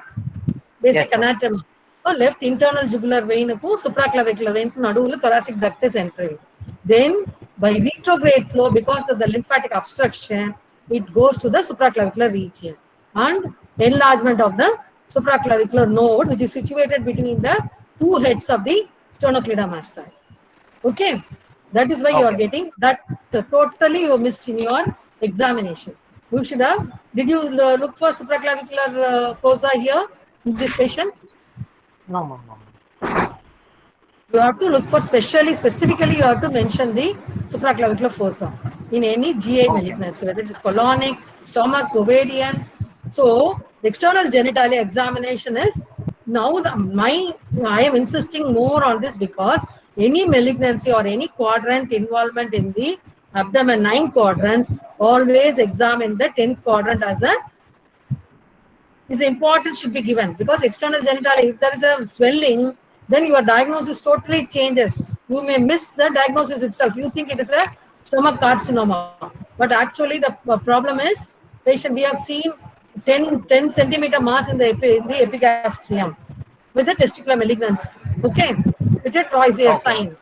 Basic anatomy. So left internal jugular vein ko supraclavicular vein ko naduvula thoracic duct is entering. Then by retrograde flow, because of the lymphatic obstruction, it goes to the supraclavicular region and enlargement of the supraclavicular node, which is situated between the two heads of the sternocleidomastoid. Okay, that is why you are getting that. Totally you missed in your examination. You should have. Did you look for supraclavicular fossa here in this patient? No, ma'am. You have to look for specifically you have to mention the supraclavicular fossa in any GI malignancy, whether it is colonic, stomach, ovarian. So the external genitalia examination is now I am insisting more on this because any malignancy or any quadrant involvement in the abdomen, 9 quadrants, always examine the 10th quadrant as a importance should be given, because external genitalia, if there is a swelling, then your diagnosis totally changes. You may miss the diagnosis itself. You think it is a stomach carcinoma, but actually the problem is patient. We have seen 10 centimeter mass in the epigastrium with a testicular malignancy. Okay, with a Crozier sign.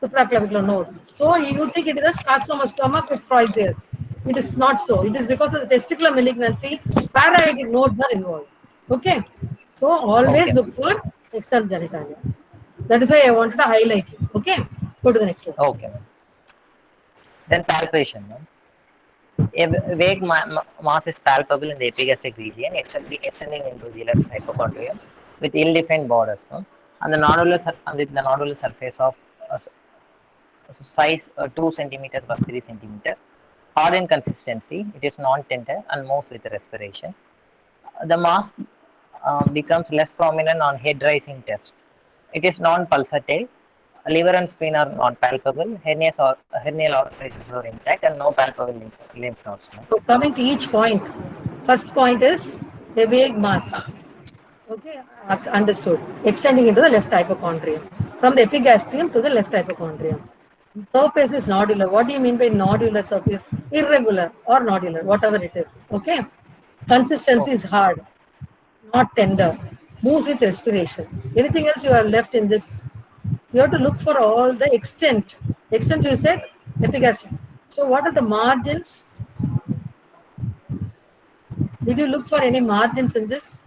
supraclavicular node. So you think it is a carcinoma stomach with Freisias. It is not so. It is because of the testicular malignancy, parietic nodes are involved. Okay. So always Okay. look for external genitalia. That is why I wanted to highlight it. Okay. Go to the next slide. Okay, ma'am. Then palpation, ma'am. A vague mass is palpable in the epigastric region, extending into the left hypochondrium with ill-defined borders, no? And the nodular surface of size 2 centimeter plus 3 centimeter. Hard in consistency, it is non-tender and moves with respiration. The mass becomes less prominent on head-raising test. It is non-pulsatile. Liver and spleen are non-palpable. Hernial orifices are intact and no palpable lymph nodes. No? So coming to each point, first point is a vague mass. Okay, that's understood. Extending into the left hypochondrium. From the epigastrium to the left hypochondrium. Surface is nodular. What do you mean by nodular surface? Irregular or nodular, whatever it is. Okay. Consistency is hard, not tender. Moves with respiration. Anything else you have left in this? You have to look for all the extent. Extent you said epigastrium. So what are the margins? Did you look for any margins in this?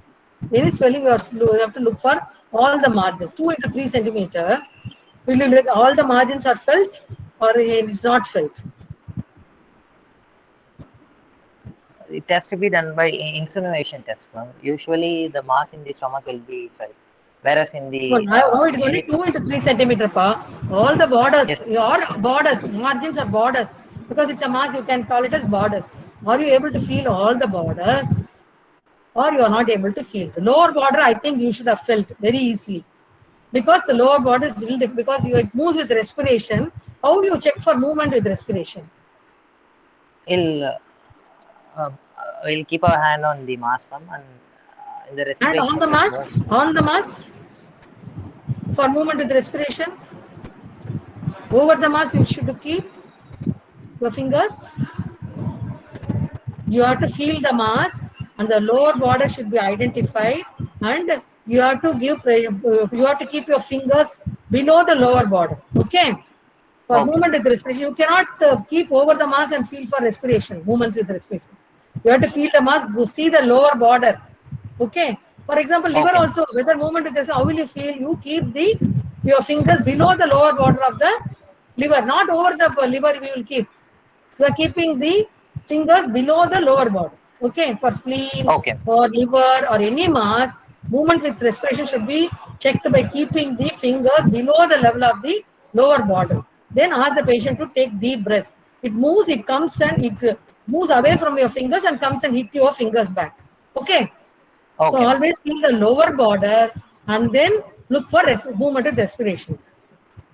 Any swelling you have to look for all the margins. 2 into 3 centimeter. Will you look all the margins are felt or it's not felt? It has to be done by insinuation test. No? Usually the mass in the stomach will be felt. Whereas in the Well, now it is only 2 into 3 centimeter. All the borders, yes. your borders, margins are borders. Because it's a mass, you can call it as borders. Are you able to feel all the borders? Or you are not able to feel? The lower border, I think you should have felt very easily. Because the lower border is little different, because it moves with respiration. How do you check for movement with respiration? We'll keep our hand on the mass pump and in the respiration. And on the mass, for movement with respiration. Over the mass, you should keep your fingers. You have to feel the mass, and the lower border should be identified, and you have to keep your fingers below the lower border. Okay. For movement with respiration, you cannot keep over the mass and feel for respiration, movements with respiration. You have to feel the mass, see the lower border. Okay. For example, liver also, whether movement with respiration, how will you feel? You keep your fingers below the lower border of the liver, not over the liver we will keep. You are keeping the fingers below the lower border. Okay. For spleen or liver or any mass, movement with respiration should be checked by keeping the fingers below the level of the lower border. Then ask the patient to take deep breaths. It moves, it comes and it moves away from your fingers and comes and hit your fingers back. Okay. So always feel the lower border and then look for movement with respiration.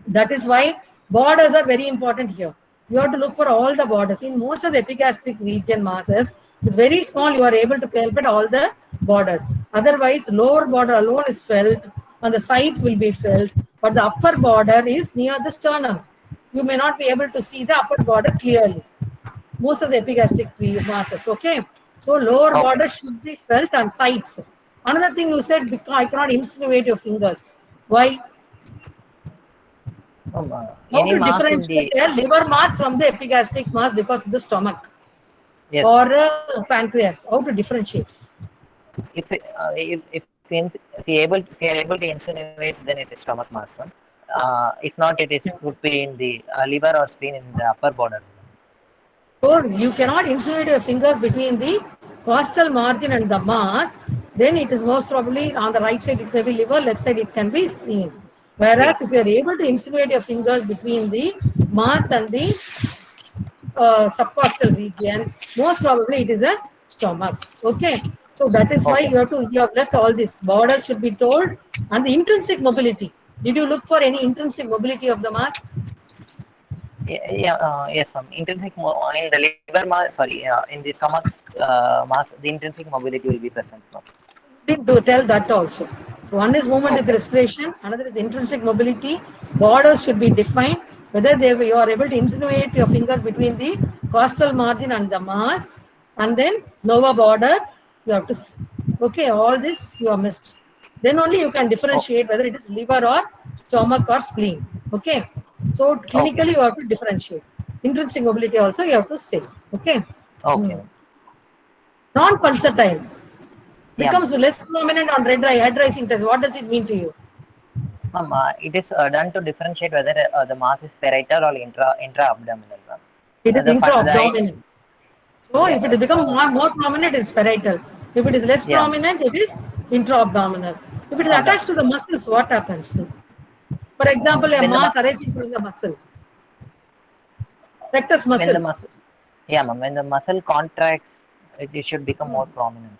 That is why borders are very important here. You have to look for all the borders. In most of the epigastric region masses, it's very small, you are able to palpate all the borders. Otherwise, lower border alone is felt and the sides will be felt, but the upper border is near the sternum. You may not be able to see the upper border clearly. Most of the epigastric masses, okay? So lower border should be felt on sides. Another thing you said, because I cannot insinuate your fingers. Why? How to differentiate a liver mass from the epigastric mass because of the stomach or pancreas? How to differentiate? If you are able to insinuate, then it is stomach mass. If not, it would be in the liver or spleen in the upper border. So you cannot insinuate your fingers between the costal margin and the mass. Then it is most probably on the right side it may be liver, left side it can be spleen. Whereas if you are able to insinuate your fingers between the mass and the subcostal region, most probably it is a stomach. Okay. So that is why you have left all this. Borders should be told, and the intrinsic mobility. Did you look for any intrinsic mobility of the mass? Yes, ma'am. Intrinsic in the liver mass, in the stomach mass, the intrinsic mobility will be present. No? Did tell that also. So one is movement with respiration, another is intrinsic mobility. Borders should be defined. Whether you are able to insinuate your fingers between the costal margin and the mass, and then lower border, you have to see. Okay, all this you have missed. Then only you can differentiate whether it is liver or stomach or spleen. Okay. So clinically you have to differentiate. Intrinsic mobility also you have to say. Okay. Okay. Non-pulsatile becomes Yeah. less prominent on head rising test. What does it mean to you? Ma'am, it is done to differentiate whether the mass is parietal or intra-abdominal. It is The intra-abdominal. So if it yeah, becomes more prominent, it's parietal. If it is less yeah, prominent, it is intra-abdominal. If it is attached to the muscles, what happens? For example, a when the mass arising from the muscle, rectus when the muscle. muscle, yeah, ma'am, when the muscle contracts, it should become more prominent.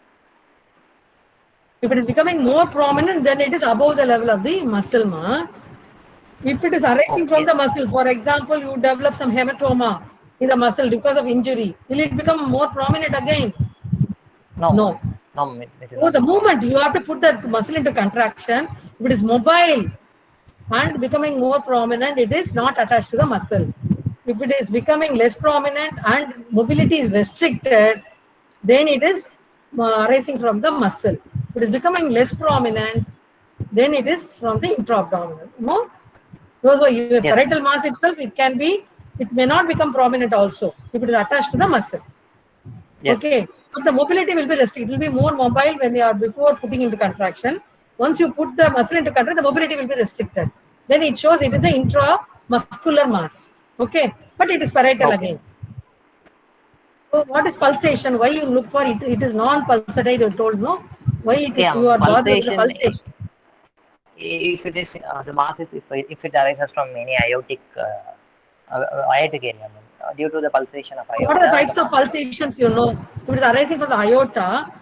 If it is becoming more prominent, then it is above the level of the muscle. If it is arising from Okay. the muscle, for example, you develop some hematoma in the muscle because of injury, will it become more prominent again? No, No. no, it will So not the be movement, prominent. you have to put that muscle into contraction. If it is mobile and becoming more prominent, it is not attached to the muscle. If it is becoming less prominent and mobility is restricted, then it is arising from the muscle. If it is becoming less prominent, then it is from the intra-abdominal. No? So your Yes, parietal mass itself, it may not become prominent also if it is attached to the muscle. yes, Okay, but the mobility will be restricted. It will be more mobile when you are before putting into contraction. Once you put the muscle into contraction, the mobility will be restricted. Then it shows it is an intramuscular mass. Okay, but it is parietal okay. again. So what is pulsation? Why you look for it? It is non-pulsatile. You told no. Why it is Yeah, you are bothered with the pulsation. pulsation? If it is the mass is if it arises from any aortic area, due to the pulsation of What are the aorta, the types of mass will pulsations you know? If it is arising from the aorta,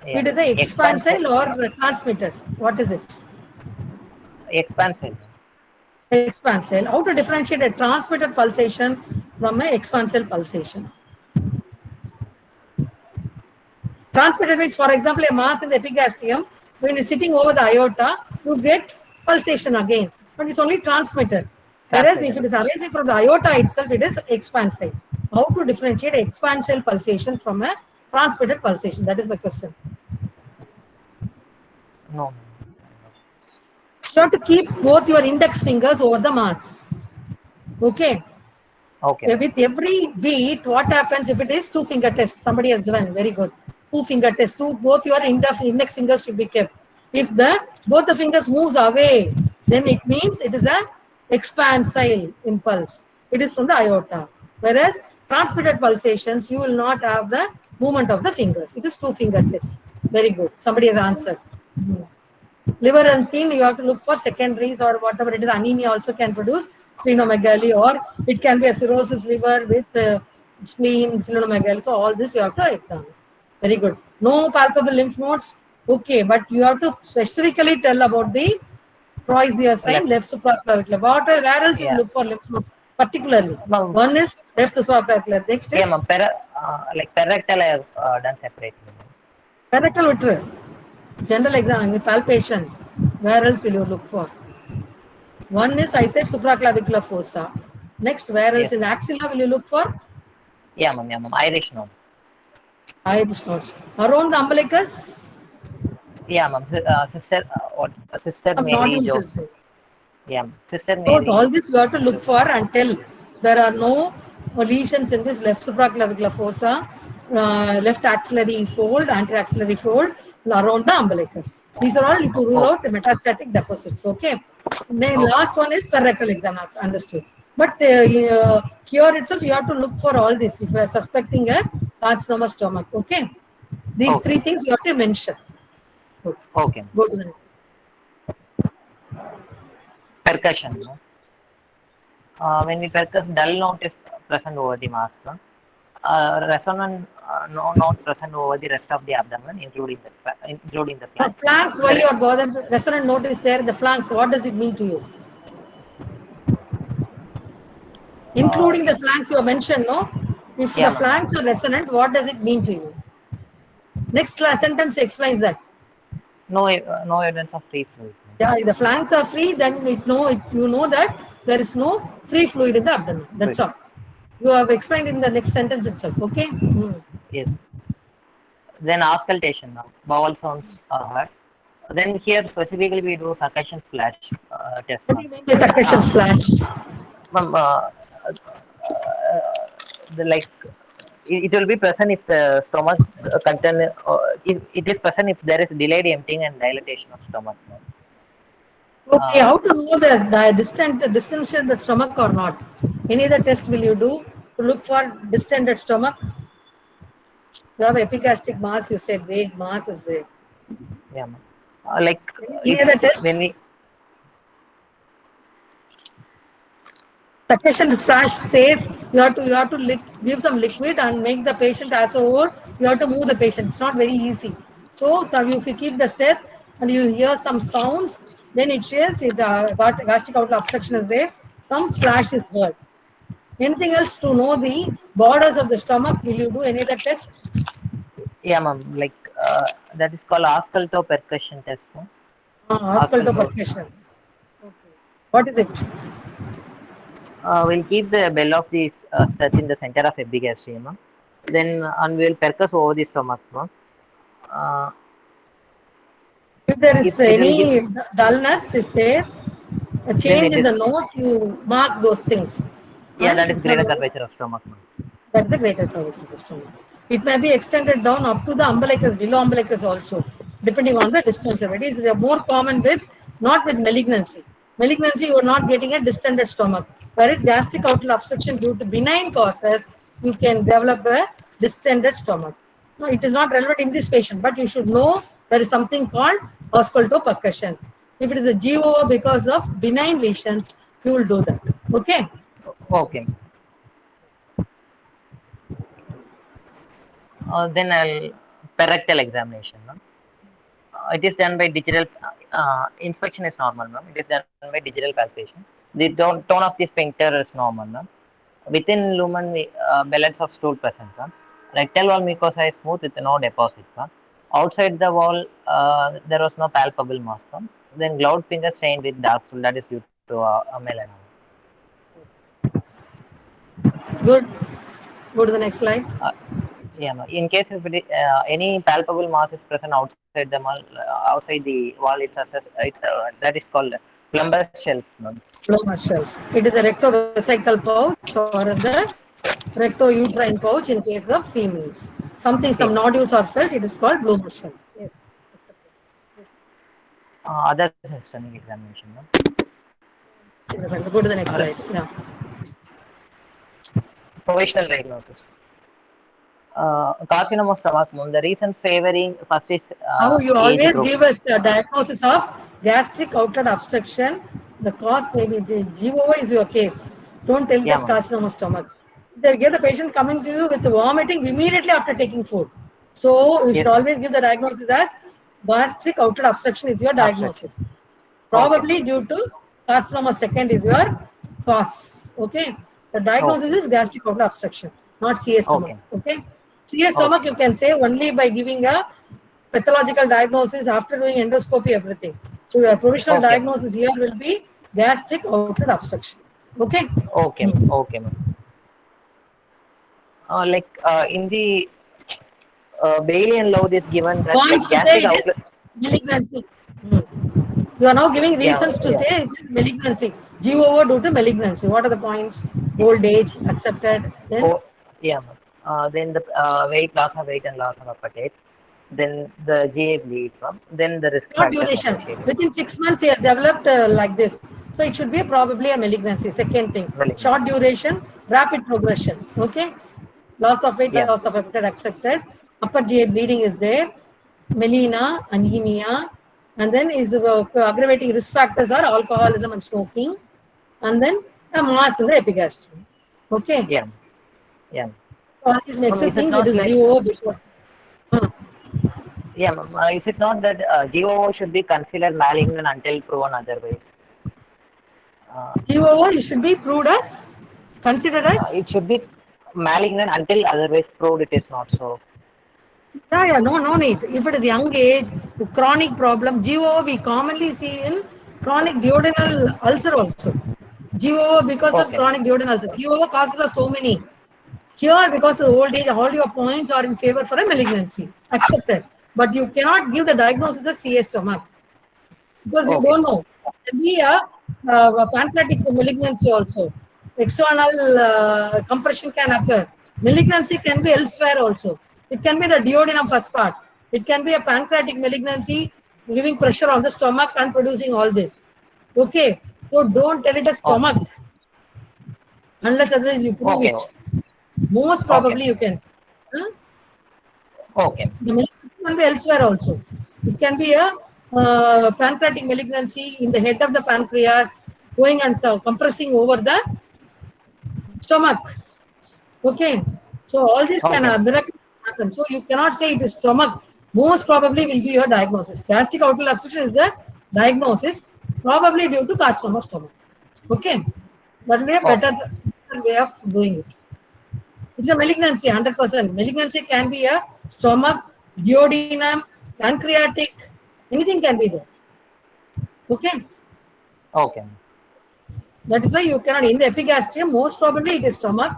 yeah, it is a expansive, expansile or transmitted. What is it? expansive. Expansile. How to differentiate a transmitted pulsation from an expansile pulsation? Transmitted means, for example, a mass in the epigastrium, when it's sitting over the aorta, you get pulsation again, but it's only transmitted. Whereas if Transmitted. it is arising from the aorta itself, it is expansile. How to differentiate expansile pulsation from a transmitted pulsation? That is my question. No. You have to keep both your index fingers over the mass. Okay. Okay, Yeah, ma'am. with every beat, what happens if it is two finger test? Somebody has given very good. Two finger test. Both your index fingers should be kept. If both the fingers moves away, then it means it is a expansile impulse. It is from the aorta. Whereas transmitted pulsations, you will not have the movement of the fingers. It is two finger test. Very good. Somebody has answered. Liver and spleen, you have to look for secondaries or whatever it is. Anemia also can produce splenomegaly, or it can be a cirrhosis liver with spleen, splenomegaly. So all this you have to examine. Very good. No palpable lymph nodes. Okay, but you have to specifically tell about the Crozier sign, Left. left supraclavicular. Where else you Yeah. look for lymph nodes? Particularly, Ma'am. one is left supraclavicular. Next Yeah, is ma'am. Like parectal, I have done separately. parietal uterine. General exam, palpation. Where else will you look for? One is, I said, supraclavicular fossa. Next, where else Yes. in axilla will you look for? Yeah, ma'am. Yeah, ma'am. Irish node. Iris nodes. Around the umbilicus, Yeah, ma'am. Sister, what? Sister some Mary nodules is Jose. there. Yeah, ma'am. Sister So all Mary. this you have to look Jose. for until there are no lesions in this left supraclavicular fossa, left axillary fold, anterior axillary fold, around the umbilicus. These are all to rule Oh, out the metastatic deposits. Okay. Then okay. last one is colorectal exam. Understood. But here itself, you have to look for all this if you are suspecting a carcinoma stomach. Okay. These Okay. three things you have to mention. Okay. Okay. Go to the next. Percussion. No? When we percuss, dull note is present over the mask. No? Resonant no, not present over the rest of the abdomen, including the flanks. Flanks, why you are bothered? Resonant note is there. The flanks, what does it mean to you? Including the flanks you have mentioned, no? If Yeah, the ma'am. flanks are resonant, what does it mean to you? Next sentence explains that. No evidence of free fluid. Yeah, if the flanks are free, then you know that there is no free fluid in the abdomen. That's all. You have explained in the next sentence itself. Okay. Yes. Then auscultation now. Vowel sounds are heard. Then here specifically we do succussion splash test What do now. you mean by succussion splash? Ma'am, the like it will be present if the stomach content if it is present if there is delayed emptying and dilatation of stomach. Ma'am. Okay, how to know the distended the stomach or not? Any other test will you do to look for distended stomach? You have epigastric mass, you said vague mass is there. Yeah, ma'am. Like Any if other test? when we Succussion flash says you have to give some liquid and make the patient as a whole. You have to move the patient. It's not very easy. So if you keep the step and you hear some sounds, then it says it got gastric outlet obstruction is there. Some splash is heard. Anything else to know the borders of the stomach? Will you do any other test? yeah, ma'am, like that is called ausculto percussion test. No? Ausculto percussion. Okay. What is it? We'll keep the bell of the stud in the center of epigastrium, ma'am. Then and we'll percuss over the stomach, ma'am. If there is If it will give, any dullness, is there a then change it in is the note? You mark those things. yeah, that is If greater the- curvature of stomach, ma'am. That's the greater curvature of the stomach. It may be extended down up to the umbilicus, below umbilicus also, depending on the distance. It is more common with, not with malignancy. Malignancy, you are not getting a distended stomach. Whereas gastric outlet obstruction due to benign causes, you can develop a distended stomach. No, it is not relevant in this patient, but you should know there is something called auscultopercussion. If it is a GOO because of benign lesions, you will do that. Okay. Okay. Then I'll perectal examination, ma'am. It is done by digital inspection is normal, ma'am. It is done by digital palpation. The tone of the sphincter is normal, ma'am. Within lumen, bellets of stool present, ma'am. Rectal wall mucosa is smooth with no deposit, ma'am. Outside the wall, there was no palpable mass, ma'am. Then gloved finger stained with dark stool, that is due to a melanoma. Good. Go to the next slide. Yeah, ma'am. In case if it is, any palpable mass is present outside the outside the wall, it's assessed. That is called plumbar shelf, ma'am. Plumbar shelf. It is the rectovesical pouch or the rectouterine pouch in case of females. Some nodules are felt. It is called Plumbar shelf. Yes. Accepted. Other systemic examination, ma'am. Go to the next slide. Yeah. Provisional diagnosis. Carcinoma of stomach, ma'am. The reason favoring first is How you age always group. give us the diagnosis of gastric outlet obstruction. The cause may be the GOO is your case. Don't tell Yeah, us ma'am. carcinoma stomach. They get the patient coming to you with vomiting immediately after taking food. So you should Yes. always give the diagnosis as gastric outlet obstruction is your diagnosis. Obstruction. Probably due to carcinoma second is your cause. Okay. The diagnosis is gastric outlet obstruction, not CS stomach. Okay. CS stomach you can say only by giving a pathological diagnosis after doing endoscopy, everything. So your provisional diagnosis here will be gastric outlet obstruction. Okay. Okay, okay, ma'am. In the Bailey and Lowe is given that Points like to say gastric it outlet. is malignancy. You are now giving reasons to say it is malignancy. GOO due to malignancy. What are the points? Old age, accepted. Then, Yeah, ma'am. Then the loss of weight and loss of appetite. Then the GA bleed, ma'am. Then the risk short factors duration. associated. Within 6 months, he has developed like this. So it should be probably a malignancy. Second thing, short duration, rapid progression. Okay. Loss of weight, Yeah. loss of appetite accepted. Upper GA bleeding is there. Melena, anemia. And then is aggravating risk factors are alcoholism and smoking. And then a mass in the epigastrium. Okay. Yeah. Yeah. All these makes you Is it think not it is like GO because. yeah, ma'am. Is it not that GOO should be considered malignant until proven otherwise? GOO it should be proved as, considered as. It should be malignant until otherwise proved it is not so. Yeah, no need. If it is young age, chronic problem, GOO we commonly see in chronic duodenal ulcer also. GOO because of chronic duodenal ulcer. GOO causes are so many. Here, because of the old age, all your points are in favor for a malignancy. Accepted. But you cannot give the diagnosis as CS stomach. Because you don't know. It can be a pancreatic malignancy also. external compression can occur. Malignancy can be elsewhere also. It can be the duodenum first part. It can be a pancreatic malignancy giving pressure on the stomach and producing all this. Okay, so don't tell it a stomach unless otherwise you prove Okay. it. Most probably you can. Huh? Okay. The malignancy can be elsewhere also. It can be a pancreatic malignancy in the head of the pancreas going and compressing over the stomach. Okay, so all this can miraculously happen. So you cannot say it is stomach. Most probably will be your diagnosis. Gastric outlet obstruction is the diagnosis, probably due to carcinoma stomach. Okay, that will be a better way of doing it. It's a malignancy, 100%. Malignancy can be a stomach, duodenum, pancreatic, anything can be there. Okay. Okay. That is why you cannot, in the epigastrium, most probably it is stomach.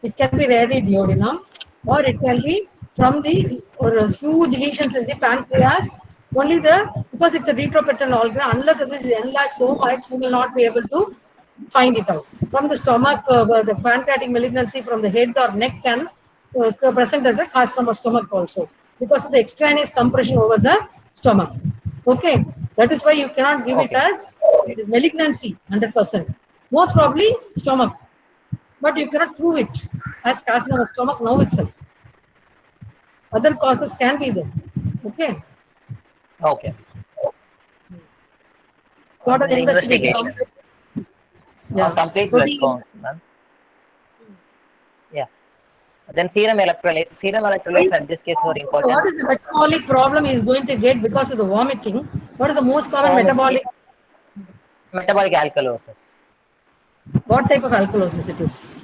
It can be rarely duodenum, or it can be from the huge lesions in the pancreas. Only because it's a retroperitoneal organ, unless it is enlarged so much, you will not be able to find it out. From the stomach, the pancreatic malignancy from the head or neck can present as a carcinoma stomach also, because of the extraneous compression over the stomach. Okay, that is why you cannot give it as it is malignancy 100%. Most probably stomach, but you cannot prove it as carcinoma stomach now itself. Other causes can be there. Okay. Okay. What are the investigations? Yeah. Complete blood count, ma'am. Yeah. Then serum electrolytes. Serum electrolytes in this case were important. What is the metabolic problem he is going to get because of the vomiting? What is the most common metabolic? Metabolic alkalosis. What type of alkalosis it is?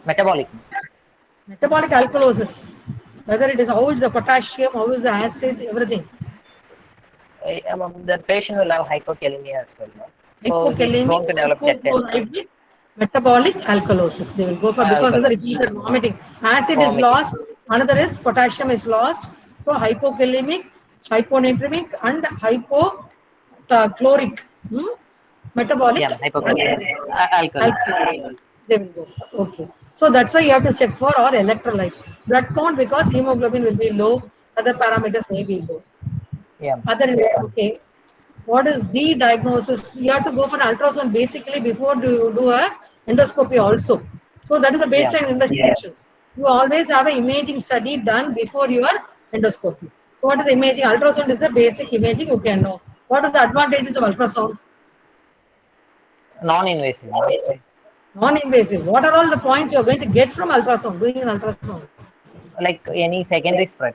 Metabolic. Metabolic alkalosis. Whether it is how is the potassium, how is the acid, everything. The patient will have hypokalemia as well. No? Hypokalemia, metabolic alkalosis. They will go for because of the repeated vomiting. Acid is lost. Another is potassium is lost. So hypokalemic, hyponatremic, and hypochloric. Metabolic alkalosis. They will go for. Okay. So that's why you have to check for our electrolytes. Blood count because hemoglobin will be low. Other parameters may be low. Yeah. Okay. What is the diagnosis? You have to go for an ultrasound basically before you do a endoscopy also. So that is the baseline investigations. You always have an imaging study done before your endoscopy. So what is imaging? Ultrasound is the basic imaging you can know. What are the advantages of ultrasound? Non-invasive. Non-invasive. What are all the points you are going to get from ultrasound, doing an ultrasound? Like any secondary spread.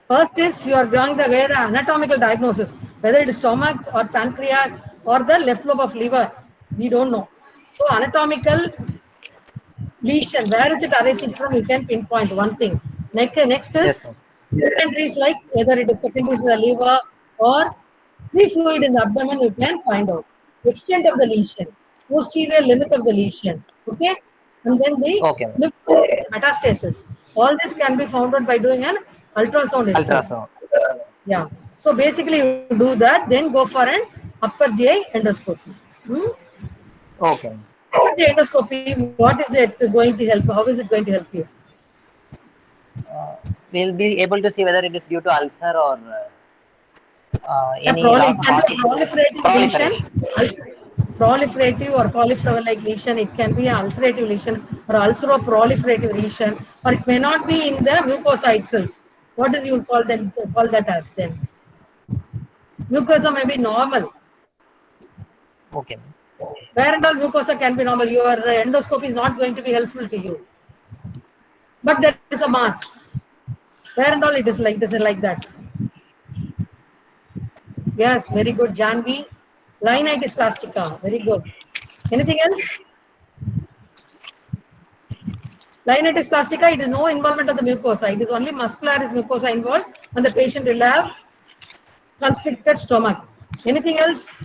First is you are doing the anatomical diagnosis, whether it is stomach or pancreas or the left lobe of liver. We don't know. So anatomical lesion, where is it arising from? You can pinpoint one thing. Next is secondaries, like whether it is secondaries in the liver or free fluid in the abdomen, you can find out. Extent of the lesion, posterior limit of the lesion. Okay, and then the metastasis. All this can be found out by doing an ultrasound itself. Yeah. So basically, you do that, then go for an upper GI endoscopy. Okay. The endoscopy, what is it going to help? How is it going to help you? We'll be able to see whether it is due to ulcer or any proliferative lesion. Proliferative or cauliflower-like lesion. It can be an ulcerative lesion or ulceroproliferative lesion, or it may not be in the mucosa itself. What does you call that as then? Mucosa may be normal. Okay. Where and all mucosa can be normal. Your endoscopy is not going to be helpful to you. But there is a mass. Where and all it is like this and like that. Yes, very good, Janvi. Linitis plastica, very good. Anything else? Linitis plastica, it is no involvement of the mucosa. It is only muscularis mucosa involved, and the patient will have constricted stomach. Anything else?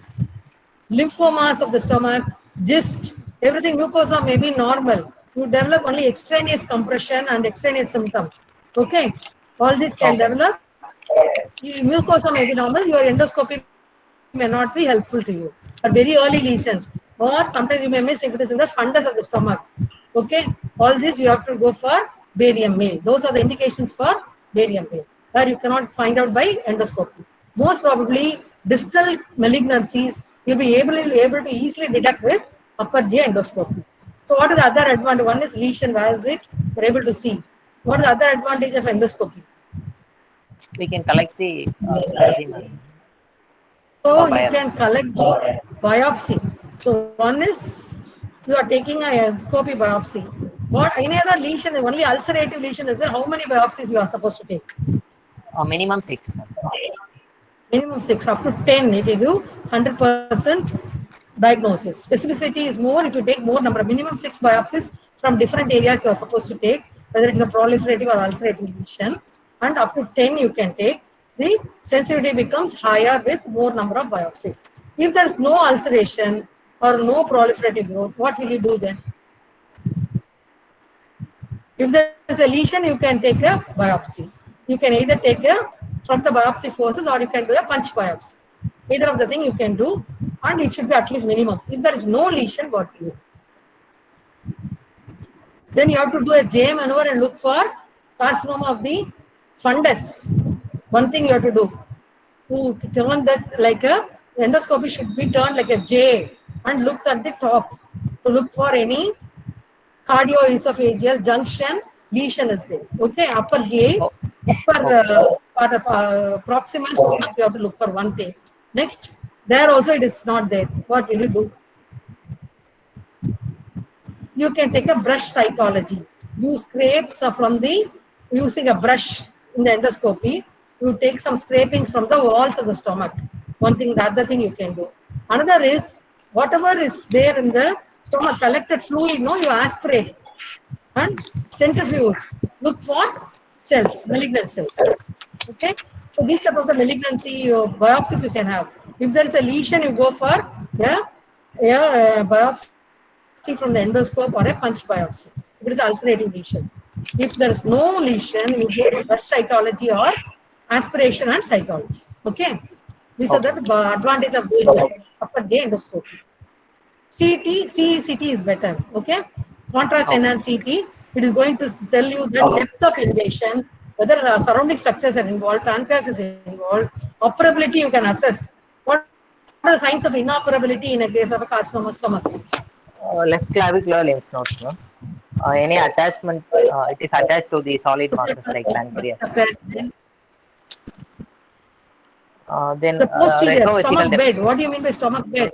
Lymphomas of the stomach, gist, everything mucosa may be normal. You develop only extraneous compression and extraneous symptoms. Okay, all this can develop. Mucosa may be normal. Your endoscopy may not be helpful to you. Or very early lesions. or sometimes you may miss if it is in the fundus of the stomach. Okay, all this you have to go for barium meal. Those are the indications for barium meal, where you cannot find out by endoscopy. Most probably, distal malignancies you'll be able to easily detect with upper GI endoscopy. So, what is the other advantage? One is lesion, where is it? You're able to see. What is the other advantage of endoscopy? We can collect the specimen. So Or you biopsy. can collect the biopsy. So one is you are taking a copy biopsy. What any other lesion? Only ulcerative lesion is there. How many biopsies you are supposed to take? Minimum 6. Minimum 6, up to 10. It will give 100% diagnosis. Specificity is more if you take more number. Minimum 6 biopsies from different areas you are supposed to take, whether it is a proliferative or ulcerative lesion, and up to 10 you can take. The sensitivity becomes higher with more number of biopsies. If there is no ulceration or no proliferative growth, what will you do then? If there is a lesion, you can take a biopsy. You can either take a from the biopsy forces or you can do a punch biopsy. Either of the thing you can do, and it should be at least minimum. If there is no lesion, what do you do? Then you have to do a J maneuver and look for carcinoma of the fundus. One thing you have to do, to turn that like a endoscopy should be turned like a J and looked at the top to look for any cardioesophageal junction lesion is there. Okay, upper GI, upper part of proximal stomach, you have to look for one thing. Next, there also it is not there. What will you do? You can take a brush cytology. You scrape from the, using a brush in the endoscopy, you take some scrapings from the walls of the stomach. One thing, the other thing you can do. Another is, whatever is there in the stomach, collected fluid, no, you aspirate and centrifuge. Look for cells, malignant cells. Okay, so these are the malignancy biopsies you can have. If there is a lesion, you go for a biopsy from the endoscope or a punch biopsy. If it is ulcerative lesion. If there is no lesion, you go to brush cytology or aspiration and cytology. Okay, these are the advantage of doing the upper J endoscopy. CECT is better. Okay, contrast enhanced CT, it is going to tell you the depth of invasion, whether surrounding structures are involved, pancreas is involved, operability you can assess. What are the signs of inoperability in a case of a carcinoma stomach? Left clavicular lymph nodes, no? Any attachment, it is attached to the solid masses like pancreas. Then the posterior stomach retrovesical bed. What do you mean by stomach bed?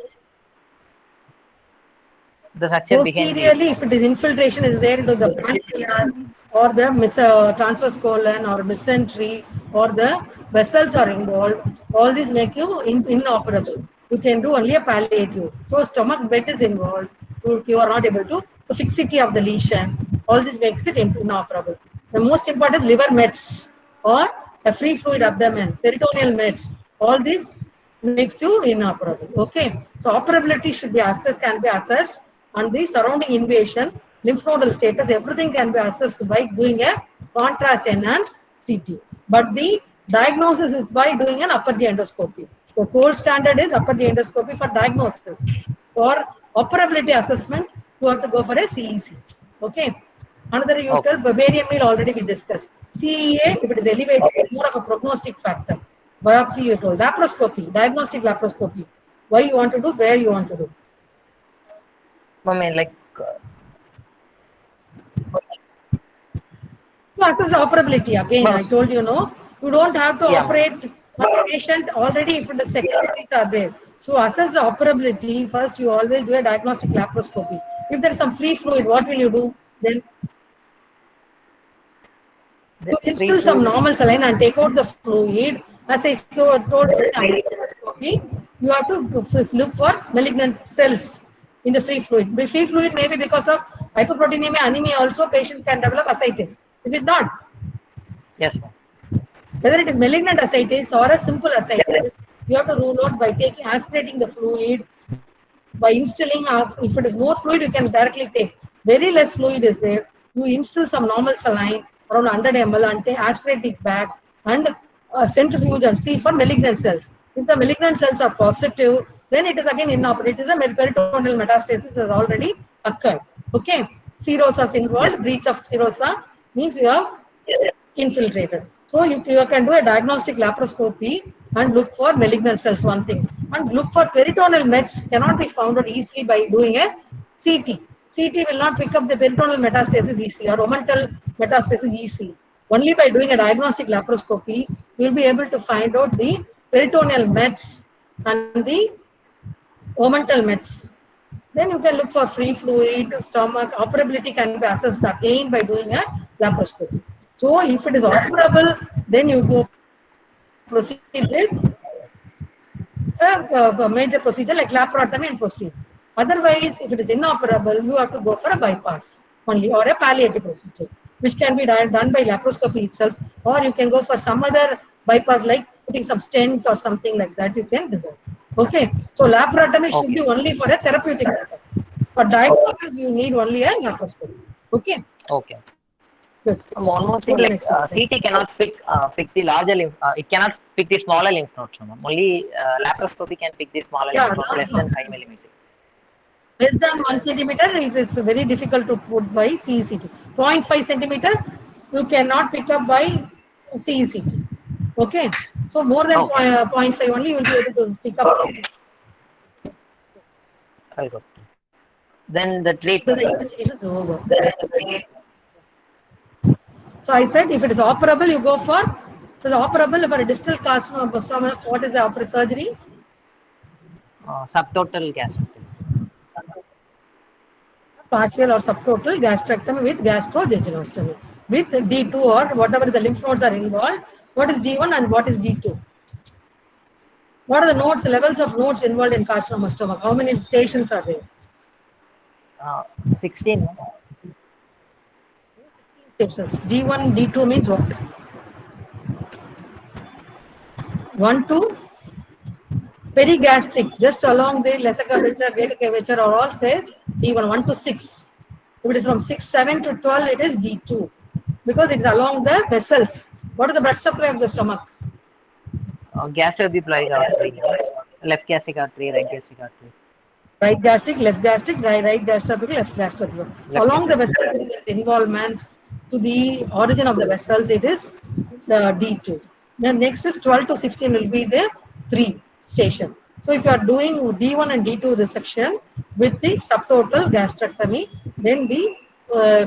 The structure Posteriorly, if it is infiltration is there into the pancreas or the transverse colon or mesentery or the vessels are involved, all these make you inoperable. You can do only a palliative. So stomach bed is involved. You are not able to. The fixity of the lesion, all this makes it inoperable. The most important is liver mets or a free fluid abdomen, peritoneal mets. All this makes you inoperable. Okay. So operability should be assessed, can be assessed. And the surrounding invasion, lymph nodal status, everything can be assessed by doing a contrast enhanced CT. But the diagnosis is by doing an upper GI endoscopy. The gold standard is upper GI endoscopy for diagnosis. For operability assessment, you have to go for a CEC. Okay. Another you tell barium meal already we discussed. CEA, if it is elevated, it's more of a prognostic factor. Biopsy you told. Laparoscopy, diagnostic laparoscopy. Why you want to do, where you want to do. I mean, like to assess the operability again. I told you, no, you don't have to operate one patient already if the securities are there. So assess the operability. First, you always do a diagnostic laparoscopy. If there is some free fluid, what will you do then? You instill some normal saline and take out the fluid. As I told in endoscopy, you have to look for malignant cells in the free fluid. The free fluid may be because of hyperproteinemia, anemia. Also, patient can develop ascites. Is it not? Yes. Whether it is malignant ascites or a simple ascites, you have to rule out by aspirating the fluid, by instilling. If it is more fluid, you can directly take. Very less fluid is there. You instill some normal saline around 100 ml and aspirate it back and centrifuge and see for malignant cells. If the malignant cells are positive, then it is again inoperable. It is a peritoneal metastasis has already occurred. Okay, serosa is involved. Breach of serosa means you have infiltrated. So you can do a diagnostic laparoscopy and look for malignant cells, one thing. And look for peritoneal mets cannot be found out easily by doing a CT. CT will not pick up the peritoneal metastasis easily or omental metastasis easily. Only by doing a diagnostic laparoscopy, you will be able to find out the peritoneal mets and the omental mets. Then you can look for free fluid, stomach. Operability can be assessed again by doing a laparoscopy. So if it is operable, then you go proceed with a major procedure like laparotomy and proceed. Otherwise, if it is inoperable, you have to go for a bypass only or a palliative procedure, which can be done by laparoscopy itself, or you can go for some other bypass like putting some stent or something like that. You can design. Okay, so laparotomy should be only for a therapeutic purpose. For diagnosis, you need only a laparoscopy. Okay. Okay. Good. One more thing, like CT cannot pick the larger lymph. It cannot pick the smaller lymph nodes. Only laparoscopy can pick the smaller lymph nodes less than 5 millimeters. Less than 1 centimeter, it is very difficult to put by CECT. 0.5 centimeter, you cannot pick up by CECT. Okay, so more than 0.5 only you will be able to pick up by CECT. Very good. Then the treatment. The investigation is over. So I said if it is operable, you go for. If it is operable for a distal carcinoma, what is the operative surgery? Subtotal gastrectomy. Partial or subtotal gastrectomy with gastrojejunectomy with D2 or whatever the lymph nodes are involved. What is D1 and what is D2? What are the nodes, levels of nodes involved in carcinoma stomach? How many stations are there? 16. 16 stations. D1, D2 means what? 1 to perigastric, just along the lesser curvature, greater curvature, or all say D1, 1 to 6. If it is from 6, 7 to 12, it is D2 because it's along the vessels. What is the blood supply of the stomach? Gastroepiploic artery, left gastric artery, right gastric artery. Right gastric, left gastric, right gastroepiploic, left gastroepiploic. So along the vessels, it is involvement to the origin of the vessels, it is D2. Then next is 12 to 16 will be the 3 station. So if you are doing D1 and D2 resection with the subtotal gastrectomy, then the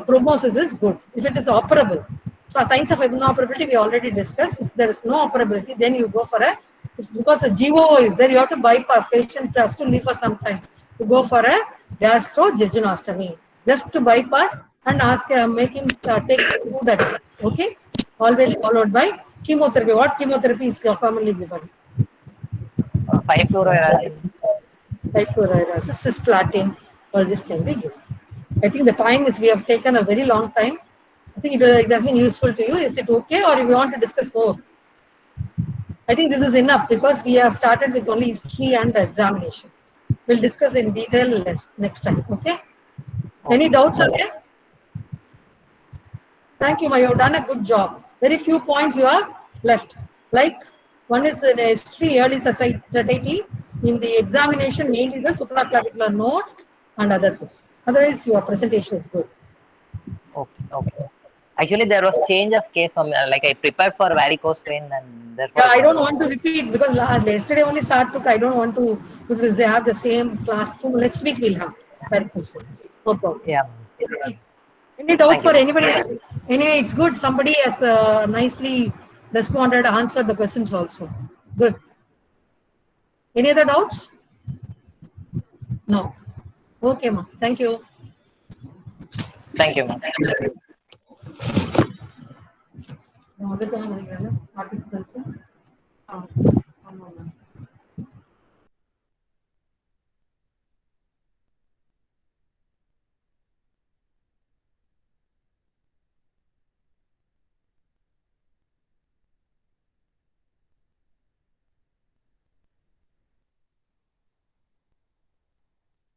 prognosis is good. If it is operable. So signs of inoperability we already discussed. If there is no operability, then you go for because the GOO is there, you have to bypass. Patient has to live for some time. You go for a gastrojejunectomy just to bypass and ask, make him take food at least. Okay, always followed by chemotherapy. What chemotherapy is commonly given? 5-fluorouracil. 5-fluorouracil, cisplatin, all this can be given. I think the time is, we have taken a very long time. I think it has been useful to you. Is it okay, or if you want to discuss more? I think this is enough because we have started with only history and examination. We'll discuss in detail next time. Okay? Any doubts on there? Thank you, Ma. You have done a good job. Very few points you have left. Like one is in history, early society. In the examination, mainly the supraclavicular node and other things. Otherwise, your presentation is good. Okay. Actually, there was change of case from like I prepared for varicose vein and therefore. Yeah, I don't want to repeat because yesterday only start took. I don't want to because they have the same class. Next week we'll have varicose veins. No problem. Yeah. Any doubts for anybody else? Anyway, it's good. Somebody has nicely responded, answered the questions also. Good. Any other doubts? No. Okay, ma. Thank you. Thank you, ma'am. Participants.